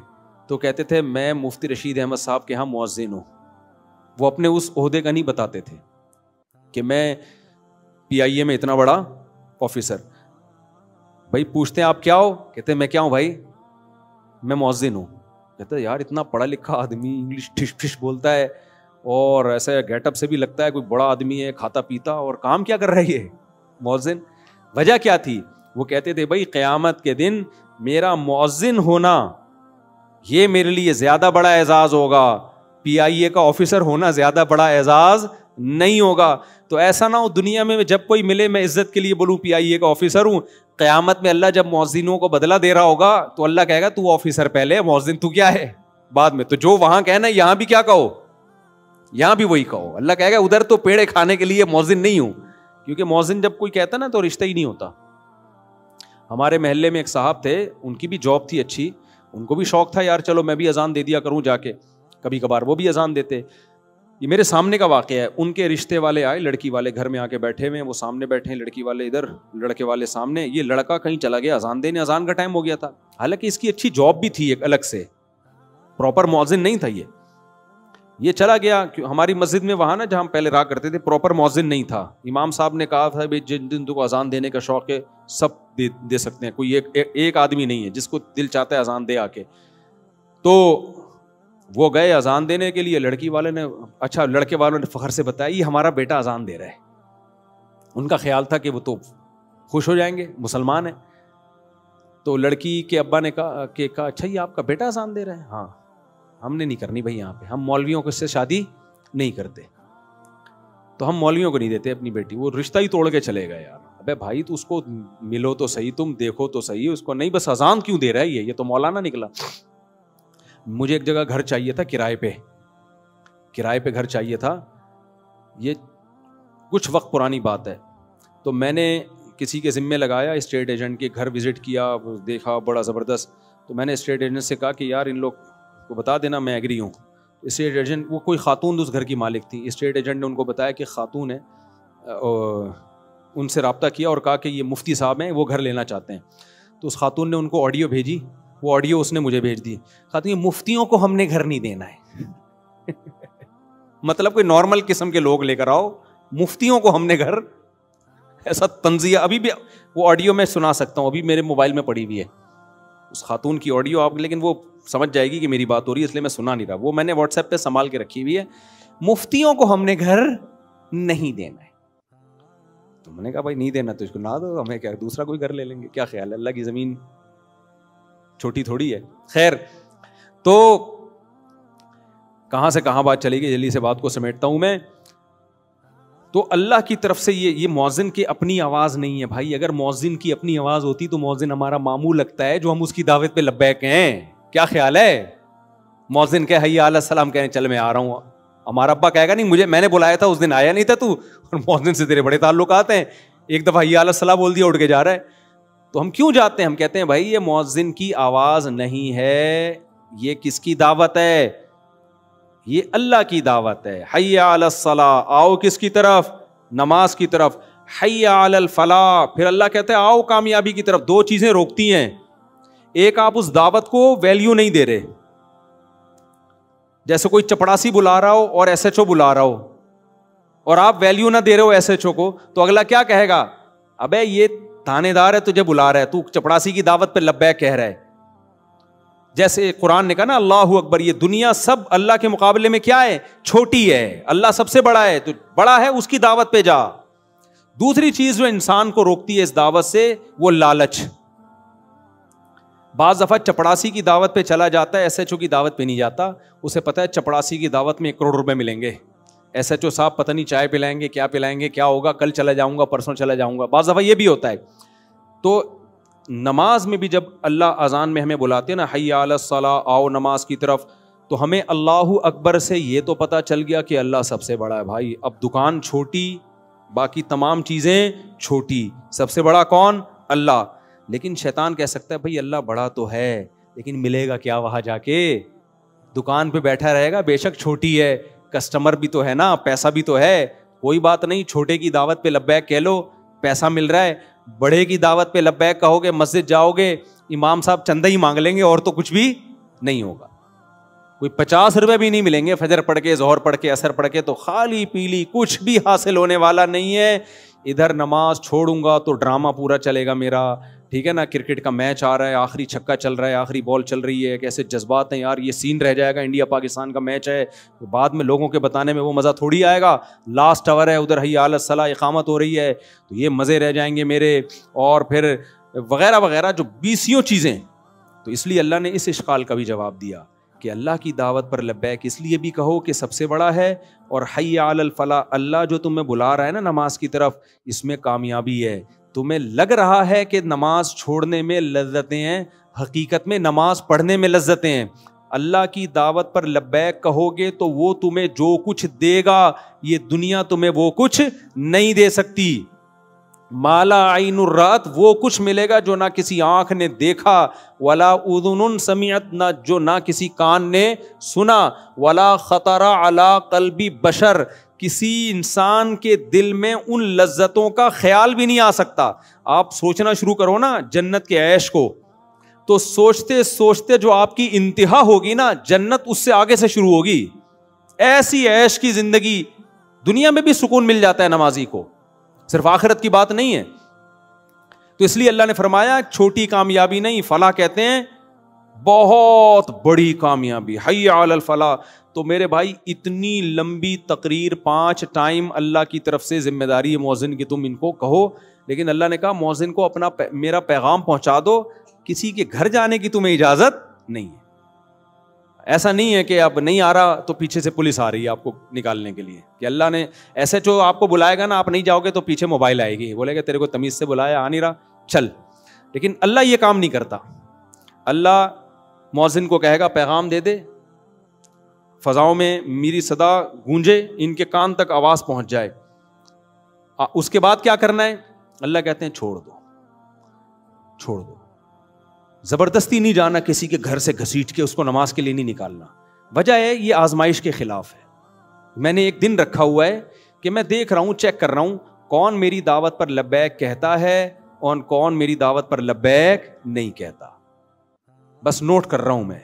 تو کہتے تھے میں مفتی رشید احمد صاحب کے ہاں مؤذن ہوں. وہ اپنے اس عہدے کا نہیں بتاتے تھے کہ میں PIA میں اتنا بڑا آفیسر. بھائی پوچھتے ہیں آپ کیا ہو؟ کہتے ہیں میں کیا ہوں بھائی, میں مؤذن ہوں. کہتے ہیں یار اتنا پڑھا لکھا آدمی, انگلش ٹھش ٹھش بولتا ہے اور ایسے گیٹ اپ سے بھی لگتا ہے کوئی بڑا آدمی ہے, کھاتا پیتا, اور کام کیا کر رہی ہے مؤذن. وجہ کیا تھی؟ وہ کہتے تھے بھائی قیامت کے دن میرا مؤذن ہونا یہ میرے لیے زیادہ بڑا اعزاز ہوگا, PIA کا آفیسر ہونا زیادہ بڑا اعزاز نہیں ہوگا. تو ایسا نہ ہو دنیا میں جب کوئی ملے میں عزت کے لیے بولوں PIA کا آفیسر ہوں, قیامت میں اللہ جب مؤذنوں کو بدلہ دے رہا ہوگا تو اللہ کہے گا تو آفیسر پہلے, مؤذن تو کیا ہے بعد میں. تو جو وہاں کہنا یہاں بھی کیا کہو, یہاں بھی وہی کہو. اللہ کہے گا ادھر تو پیڑے کھانے کے لیے مؤذن نہیں ہوں, کیونکہ مؤذن جب کوئی کہتا نا تو رشتہ ہی نہیں ہوتا. ہمارے محلے میں ایک صاحب تھے, ان کی بھی جاب تھی اچھی, ان کو بھی شوق تھا یار چلو میں بھی اذان دے دیا کروں جا کے, کبھی کبھار وہ بھی اذان دیتے. یہ میرے سامنے کا واقعہ ہے. ان کے رشتے والے آئے, لڑکی والے گھر میں آ کے بیٹھے ہوئے, وہ سامنے بیٹھے ہیں, لڑکی والے ادھر, لڑکے والے سامنے. یہ لڑکا کہیں چلا گیا اذان دینے, اذان کا ٹائم ہو گیا تھا. حالانکہ اس کی اچھی جاب بھی تھی ایک الگ سے, پراپر مؤذن نہیں تھا یہ چلا گیا. ہماری مسجد میں وہاں نا جہاں ہم پہلے رہا کرتے تھے پراپر مؤذن نہیں تھا. امام صاحب نے کہا تھا بھائی جن دن کو اذان دینے کا شوق ہے سب دے سکتے ہیں, کوئی ایک آدمی نہیں ہے جس کو دل چاہتا ہے اذان دے آ کے. تو وہ گئے اذان دینے کے لیے. لڑکی والے نے اچھا لڑکے والوں نے فخر سے بتایا یہ ہمارا بیٹا اذان دے رہا ہے. ان کا خیال تھا کہ وہ تو خوش ہو جائیں گے, مسلمان ہیں. تو لڑکی کے ابا نے کہا اچھا یہ آپ کا بیٹا اذان دے رہا ہے؟ ہاں. ہم نے نہیں کرنی بھائی, یہاں پہ ہم مولویوں کو سے شادی نہیں کرتے, تو ہم مولویوں کو نہیں دیتے اپنی بیٹی. وہ رشتہ ہی توڑ کے چلے گئے. یار ابے بھائی تو اس کو ملو تو صحیح, تم دیکھو تو صحیح, اس کو نہیں بس اذان کیوں دے رہا ہے یہ تو مولانا نکلا. مجھے ایک جگہ گھر چاہیے تھا کرائے پہ گھر چاہیے تھا. یہ کچھ وقت پرانی بات ہے. تو میں نے کسی کے ذمے لگایا, اسٹیٹ ایجنٹ کے گھر وزٹ کیا, دیکھا بڑا زبردست. تو میں نے اسٹیٹ ایجنٹ سے کہا کہ یار ان لوگ کو بتا دینا میں ایگری ہوں. اسٹیٹ ایجنٹ, وہ کوئی خاتون اس گھر کی مالک تھی, اسٹیٹ ایجنٹ نے ان کو بتایا کہ خاتون ہے, ان سے رابطہ کیا اور کہا کہ یہ مفتی صاحب ہیں, وہ گھر لینا چاہتے ہیں. تو اس خاتون نے ان کو آڈیو بھیجی, وہ آڈیو اس نے مجھے بھیج دی. خاتون, یہ مفتیوں کو ہم نے گھر نہیں دینا ہے. مطلب کوئی نارمل قسم کے لوگ لے کر آؤ, مفتیوں کو ہم نے گھر, ایسا تنزیہ. ابھی بھی وہ آڈیو میں سنا سکتا ہوں, ابھی میرے موبائل میں پڑی ہوئی ہے اس خاتون کی آڈیو آپ, لیکن وہ سمجھ جائے گی کہ میری بات ہو رہی ہے اس لیے میں سنا نہیں رہا. وہ میں نے واٹس ایپ پہ سنبھال کے رکھی ہوئی ہے. مفتیوں کو ہم نے گھر نہیں دینا ہے. تو میں نے کہا بھائی نہیں دینا تو اس کو نہ دو, ہمیں کیا دوسرا کوئی گھر لے لیں گے, کیا خیال ہے, اللہ کی زمین چھوٹی تھوڑی ہے. خیر, تو کہاں سے کہاں بات چلے گی, جلدی سے بات کو سمیٹتا ہوں میں. تو اللہ کی طرف سے یہ مؤذن کی اپنی آواز نہیں ہے بھائی. اگر مؤذن کی اپنی آواز ہوتی تو مؤذن ہمارا ماموں لگتا ہے جو ہم اس کی دعوت پہ لبیک ہیں. کیا خیال ہے, مؤذن کہ حی علی السلام کہنے چل میں آ رہا ہوں, ہمارا ابا کہے گا نہیں میں نے بلایا تھا اس دن آیا نہیں تھا تو, اور مؤذن سے تیرے بڑے تعلقات ہیں, ایک دفعہ حی علی السلام بول دیا اٹھ کے جا رہا ہے. تو ہم کیوں جاتے ہیں, ہم کہتے ہیں بھائی یہ مؤذن کی آواز نہیں ہے, یہ کس کی دعوت ہے, یہ اللہ کی دعوت ہے. حی علی الصلاۃ, آؤ کس کی طرف, نماز کی طرف. حی علی الفلاح, پھر اللہ کہتے ہیں آؤ کامیابی کی طرف. دو چیزیں روکتی ہیں, ایک آپ اس دعوت کو ویلیو نہیں دے رہے, جیسے کوئی چپڑاسی بلا رہا ہو اور SHO بلا رہا ہو اور آپ ویلیو نہ دے رہے ہو SHO کو, تو اگلا کیا کہے گا, ابے یہ تھانے دار ہے تجھے بلا رہا ہے, تو چپڑاسی کی دعوت پہ لبیک کہہ رہا ہے. جیسے قرآن نے کہا نا اللہ اکبر, یہ دنیا سب اللہ کے مقابلے میں کیا ہے, چھوٹی ہے, اللہ سب سے بڑا ہے, تو بڑا ہے اس کی دعوت پہ جا. دوسری چیز جو انسان کو روکتی ہے اس دعوت سے, وہ لالچ. بعض دفعہ چپڑاسی کی دعوت پہ چلا جاتا ہے, SHO کی دعوت پہ نہیں جاتا. اسے پتا ہے چپڑاسی کی دعوت میں 1 کروڑ روپے ملیں گے, SHO صاحب پتہ نہیں چائے پلائیں گے, کیا پلائیں گے, کیا ہوگا, کل چلا جاؤں گا, پرسوں چلا جاؤں گا. بعض دفعہ یہ بھی ہوتا ہے. تو نماز میں بھی جب اللہ اذان میں ہمیں بلاتے ہیں نا حی علی الصلاۃ, آؤ نماز کی طرف, تو ہمیں اللہ اکبر سے یہ تو پتہ چل گیا کہ اللہ سب سے بڑا ہے بھائی. اب دکان چھوٹی, باقی تمام چیزیں چھوٹی, سب سے بڑا کون, اللہ. لیکن شیطان کہہ سکتا ہے بھائی اللہ بڑا تو ہے, لیکن ملے گا کیا وہاں جا کے, دکان پہ بیٹھا رہے گا, بے شک چھوٹی ہے, کسٹمر بھی تو ہے نا, پیسہ بھی تو ہے, کوئی بات نہیں, چھوٹے کی دعوت پہ لبیک کہہ لو, پیسہ مل رہا ہے. بڑے کی دعوت پہ لبیک کہو گے, مسجد جاؤ گے, امام صاحب چندہ ہی مانگ لیں گے اور تو کچھ بھی نہیں ہوگا, کوئی 50 روپے بھی نہیں ملیں گے. فجر پڑھ کے, ظہر پڑھ کے, عصر پڑھ کے, تو خالی پیلی, کچھ بھی حاصل ہونے والا نہیں ہے. ادھر نماز چھوڑوں گا تو ڈرامہ پورا چلے گا میرا, ٹھیک ہے نا, کرکٹ کا میچ آ رہا ہے, آخری چھکا چل رہا ہے, آخری بال چل رہی ہے, کیسے جذبات ہیں یار, یہ سین رہ جائے گا, انڈیا پاکستان کا میچ ہے, بعد میں لوگوں کے بتانے میں وہ مزہ تھوڑی آئے گا. لاسٹ اوور ہے, ادھر حی علی الصلاۃ اقامت ہو رہی ہے, تو یہ مزے رہ جائیں گے میرے, اور پھر وغیرہ وغیرہ جو 20 چیزیں. تو اس لیے اللہ نے اس اشکال کا بھی جواب دیا کہ اللہ کی دعوت پر لبیک اس لیے بھی کہو کہ سب سے بڑا ہے, اور حی علی الفلاح, اللہ جو تمہیں بلا رہا ہے نا نماز کی طرف, اس میں کامیابی ہے. تمہیں لگ رہا ہے کہ نماز چھوڑنے میں لذتیں ہیں, حقیقت میں نماز پڑھنے میں لذتیں ہیں. اللہ کی دعوت پر لبیک کہو گے تو وہ تمہیں جو کچھ دے گا, یہ دنیا تمہیں وہ کچھ نہیں دے سکتی. مالا عین الرات, وہ کچھ ملے گا جو نہ کسی آنکھ نے دیکھا, ولا اذن سمعت, نہ جو نہ کسی کان نے سنا, ولا خطر علی قلب بشر, کسی انسان کے دل میں ان لذتوں کا خیال بھی نہیں آ سکتا. آپ سوچنا شروع کرو نا جنت کے عیش کو, تو سوچتے سوچتے جو آپ کی انتہا ہوگی نا, جنت اس سے آگے سے شروع ہوگی. ایسی عیش کی زندگی, دنیا میں بھی سکون مل جاتا ہے نمازی کو, صرف آخرت کی بات نہیں ہے. تو اس لیے اللہ نے فرمایا چھوٹی کامیابی نہیں, فلاح کہتے ہیں بہت بڑی کامیابی, حی علی الفلاح. تو میرے بھائی اتنی لمبی تقریر 5 ٹائم اللہ کی طرف سے ذمہ داری ہے مؤذن کی, تم ان کو کہو, لیکن اللہ نے کہا مؤذن کو اپنا میرا پیغام پہنچا دو, کسی کے گھر جانے کی تمہیں اجازت نہیں ہے. ایسا نہیں ہے کہ اب نہیں آ رہا تو پیچھے سے پولیس آ رہی ہے آپ کو نکالنے کے لیے, کہ اللہ نے ایسے جو آپ کو بلائے گا نا, آپ نہیں جاؤ گے تو پیچھے موبائل آئے گی, بولے گا تیرے کو تمیز سے بلایا, آ نہیں رہا, چل. لیکن اللہ یہ کام نہیں کرتا. اللہ مؤذن کو کہے گا پیغام دے دے, فضاؤں میں میری صدا گونجے, ان کے کان تک آواز پہنچ جائے. اس کے بعد کیا کرنا ہے؟ اللہ کہتے ہیں چھوڑ دو, چھوڑ دو. زبردستی نہیں جانا کسی کے گھر سے گھسیٹ کے اس کو نماز کے لیے نہیں نکالنا. وجہ ہے یہ آزمائش کے خلاف ہے. میں نے ایک دن رکھا ہوا ہے کہ میں دیکھ رہا ہوں, چیک کر رہا ہوں کون میری دعوت پر لبیک کہتا ہے اور کون میری دعوت پر لبیک نہیں کہتا. بس نوٹ کر رہا ہوں میں.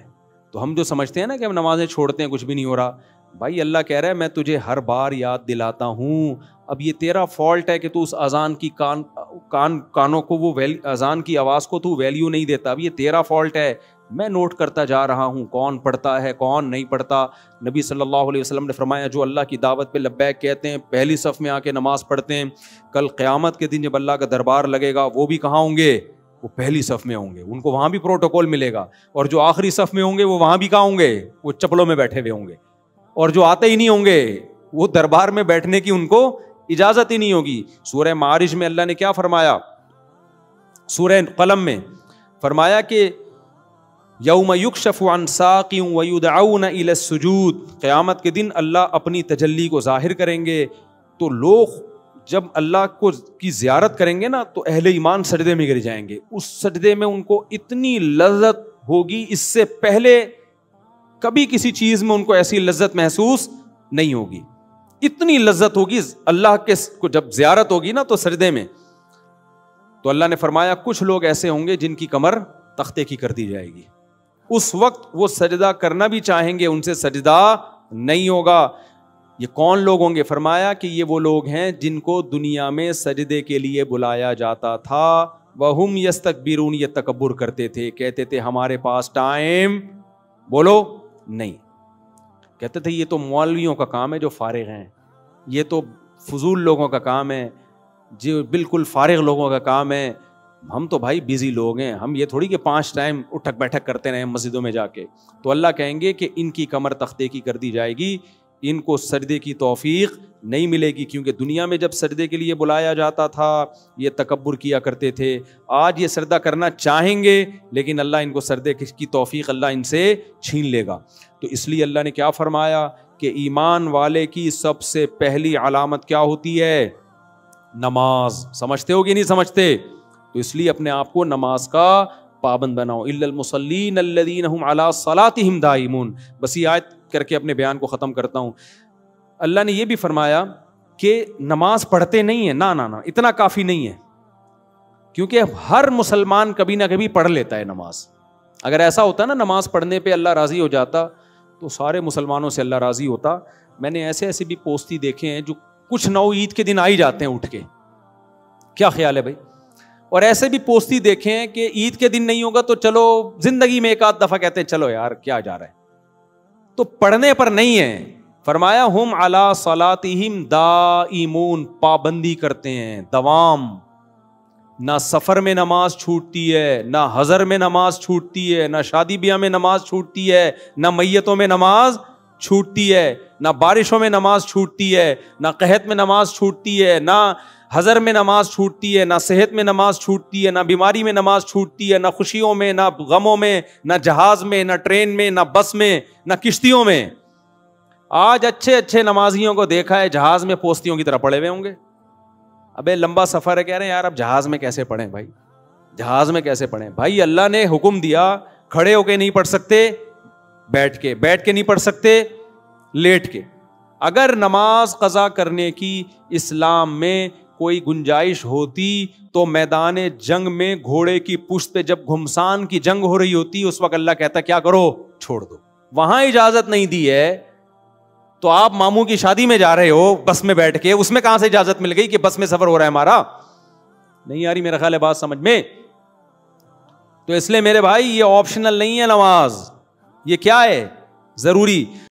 تو ہم جو سمجھتے ہیں نا کہ ہم نمازیں چھوڑتے ہیں کچھ بھی نہیں ہو رہا, بھائی اللہ کہہ رہا ہے میں تجھے ہر بار یاد دلاتا ہوں. اب یہ تیرا فالٹ ہے کہ تو اس اذان کی کانوں کو, وہ اذان کی آواز کو تو ویلیو نہیں دیتا. اب یہ تیرا فالٹ ہے. میں نوٹ کرتا جا رہا ہوں کون پڑھتا ہے کون نہیں پڑھتا. نبی صلی اللہ علیہ وسلم نے فرمایا جو اللہ کی دعوت پہ لبیک کہتے ہیں, پہلی صف میں آ کے نماز پڑھتے ہیں, کل قیامت کے دن جب اللہ کا دربار لگے گا وہ بھی کہاں ہوں گے؟ وہ پہلی صف میں ہوں گے, ان کو وہاں بھی پروٹوکول ملے گا. اور جو آخری صف میں ہوں گے وہ وہاں بھی کہاں ہوں گے؟ وہ چپلوں میں بیٹھے ہوئے ہوں گے. اور جو آتے ہی نہیں ہوں گے وہ دربار میں بیٹھنے کی ان کو اجازت ہی نہیں ہوگی. سورہ معارج میں اللہ نے کیا فرمایا؟ سورہ قلم میں فرمایا کہ یوم یکشف عن ساق ویدعون الی السجود, قیامت کے دن اللہ اپنی تجلی کو ظاہر کریں گے. تو لوگ جب اللہ کو کی زیارت کریں گے نا تو اہل ایمان سجدے میں گر جائیں گے. اس سجدے میں ان کو اتنی لذت ہوگی, اس سے پہلے کبھی کسی چیز میں ان کو ایسی لذت محسوس نہیں ہوگی. اتنی لذت ہوگی اللہ کے کو جب زیارت ہوگی نا تو سجدے میں. تو اللہ نے فرمایا کچھ لوگ ایسے ہوں گے جن کی کمر تختے کی کر دی جائے گی. اس وقت وہ سجدہ کرنا بھی چاہیں گے, ان سے سجدہ نہیں ہوگا. یہ کون لوگ ہوں گے؟ فرمایا کہ یہ وہ لوگ ہیں جن کو دنیا میں سجدے کے لیے بلایا جاتا تھا. وَهُمْ يَسْتَكْبِرُونَ, یہ تکبر کرتے تھے, کہتے تھے ہمارے پاس ٹائم بولو نہیں. کہتے تھے یہ تو مولویوں کا کام ہے جو فارغ ہیں, یہ تو فضول لوگوں کا کام ہے, جو بالکل فارغ لوگوں کا کام ہے. ہم تو بھائی بیزی لوگ ہیں, ہم یہ تھوڑی کہ 5 ٹائم اٹھک بیٹھک کرتے رہیں مسجدوں میں جا کے. تو اللہ کہیں گے کہ ان کی کمر تختے کی کر دی جائے گی, ان کو سجدے کی توفیق نہیں ملے گی, کیونکہ دنیا میں جب سجدے کے لیے بلایا جاتا تھا یہ تکبر کیا کرتے تھے. آج یہ سجدہ کرنا چاہیں گے لیکن اللہ ان کو سجدے کی توفیق اللہ ان سے چھین لے گا. تو اس لیے اللہ نے کیا فرمایا کہ ایمان والے کی سب سے پہلی علامت کیا ہوتی ہے؟ نماز. سمجھتے ہو کہ نہیں سمجھتے؟ تو اس لیے اپنے آپ کو نماز کا پابند بناؤ. الا المصلین الذین هم علی صلاتهم دائمون. بس یہ آیت کر کے اپنے بیان کو ختم کرتا ہوں. اللہ نے یہ بھی فرمایا کہ نماز پڑھتے نہیں ہیں, نہ اتنا کافی نہیں ہے, کیونکہ ہر مسلمان کبھی نہ کبھی پڑھ لیتا ہے نماز. اگر ایسا ہوتا نا نماز پڑھنے پہ اللہ راضی ہو جاتا تو سارے مسلمانوں سے اللہ راضی ہوتا. میں نے ایسے بھی پوستی دیکھے ہیں جو کچھ نو عید کے دن آ ہی جاتے ہیں اٹھ کے. کیا خیال ہے بھائی؟ اور ایسے بھی پوستی دیکھے ہیں کہ عید کے دن نہیں ہوگا تو چلو زندگی میں ایک آدھ دفعہ کہتے ہیں چلو یار کیا جا رہا ہے. تو پڑھنے پر نہیں ہے. فرمایا ہم علی صلاتہم دائمون, پابندی کرتے ہیں, دوام. نہ سفر میں نماز چھوٹتی ہے، نہ حضر میں نماز چھوٹتی ہے، نہ شادی بیاہ میں نماز چھوٹتی ہے، نہ میتوں میں نماز چھوٹتی ہے، نہ بارشوں میں نماز چھوٹتی ہے، نہ قحط میں نماز چھوٹتی ہے، نہ حضر میں نماز چھوٹتی ہے، نہ صحت میں نماز چھوٹتی ہے، نہ بیماری میں نماز چھوٹتی ہے، نہ خوشیوں میں، نہ غموں میں، نہ جہاز میں، نہ ٹرین میں، نہ بس میں، نہ کشتیوں میں۔ آج اچھے اچھے نمازیوں کو دیکھا ہے جہاز میں پوستیوں کی طرح پڑے ہوئے ہوں گے۔ ابے لمبا سفر ہے، کہہ رہے ہیں یار اب جہاز میں کیسے پڑھیں بھائی، جہاز میں کیسے پڑھیں بھائی؟ اللہ نے حکم دیا، کھڑے ہو کے نہیں پڑھ سکتے، بیٹھ کے نہیں پڑھ سکتے، لیٹ کے۔ اگر نماز قضا کرنے کی اسلام میں کوئی گنجائش ہوتی تو میدان جنگ میں گھوڑے کی پشت پہ جب گھمسان کی جنگ ہو رہی ہوتی اس وقت اللہ کہتا کیا کرو، چھوڑ دو۔ وہاں اجازت نہیں دی ہے تو آپ ماموں کی شادی میں جا رہے ہو بس میں بیٹھ کے، اس میں کہاں سے اجازت مل گئی کہ بس میں سفر ہو رہا ہے ہمارا؟ نہیں آ رہی میرا خیال ہے بات سمجھ میں؟ تو اس لیے میرے بھائی یہ آپشنل نہیں ہے نماز، یہ کیا ہے؟ ضروری۔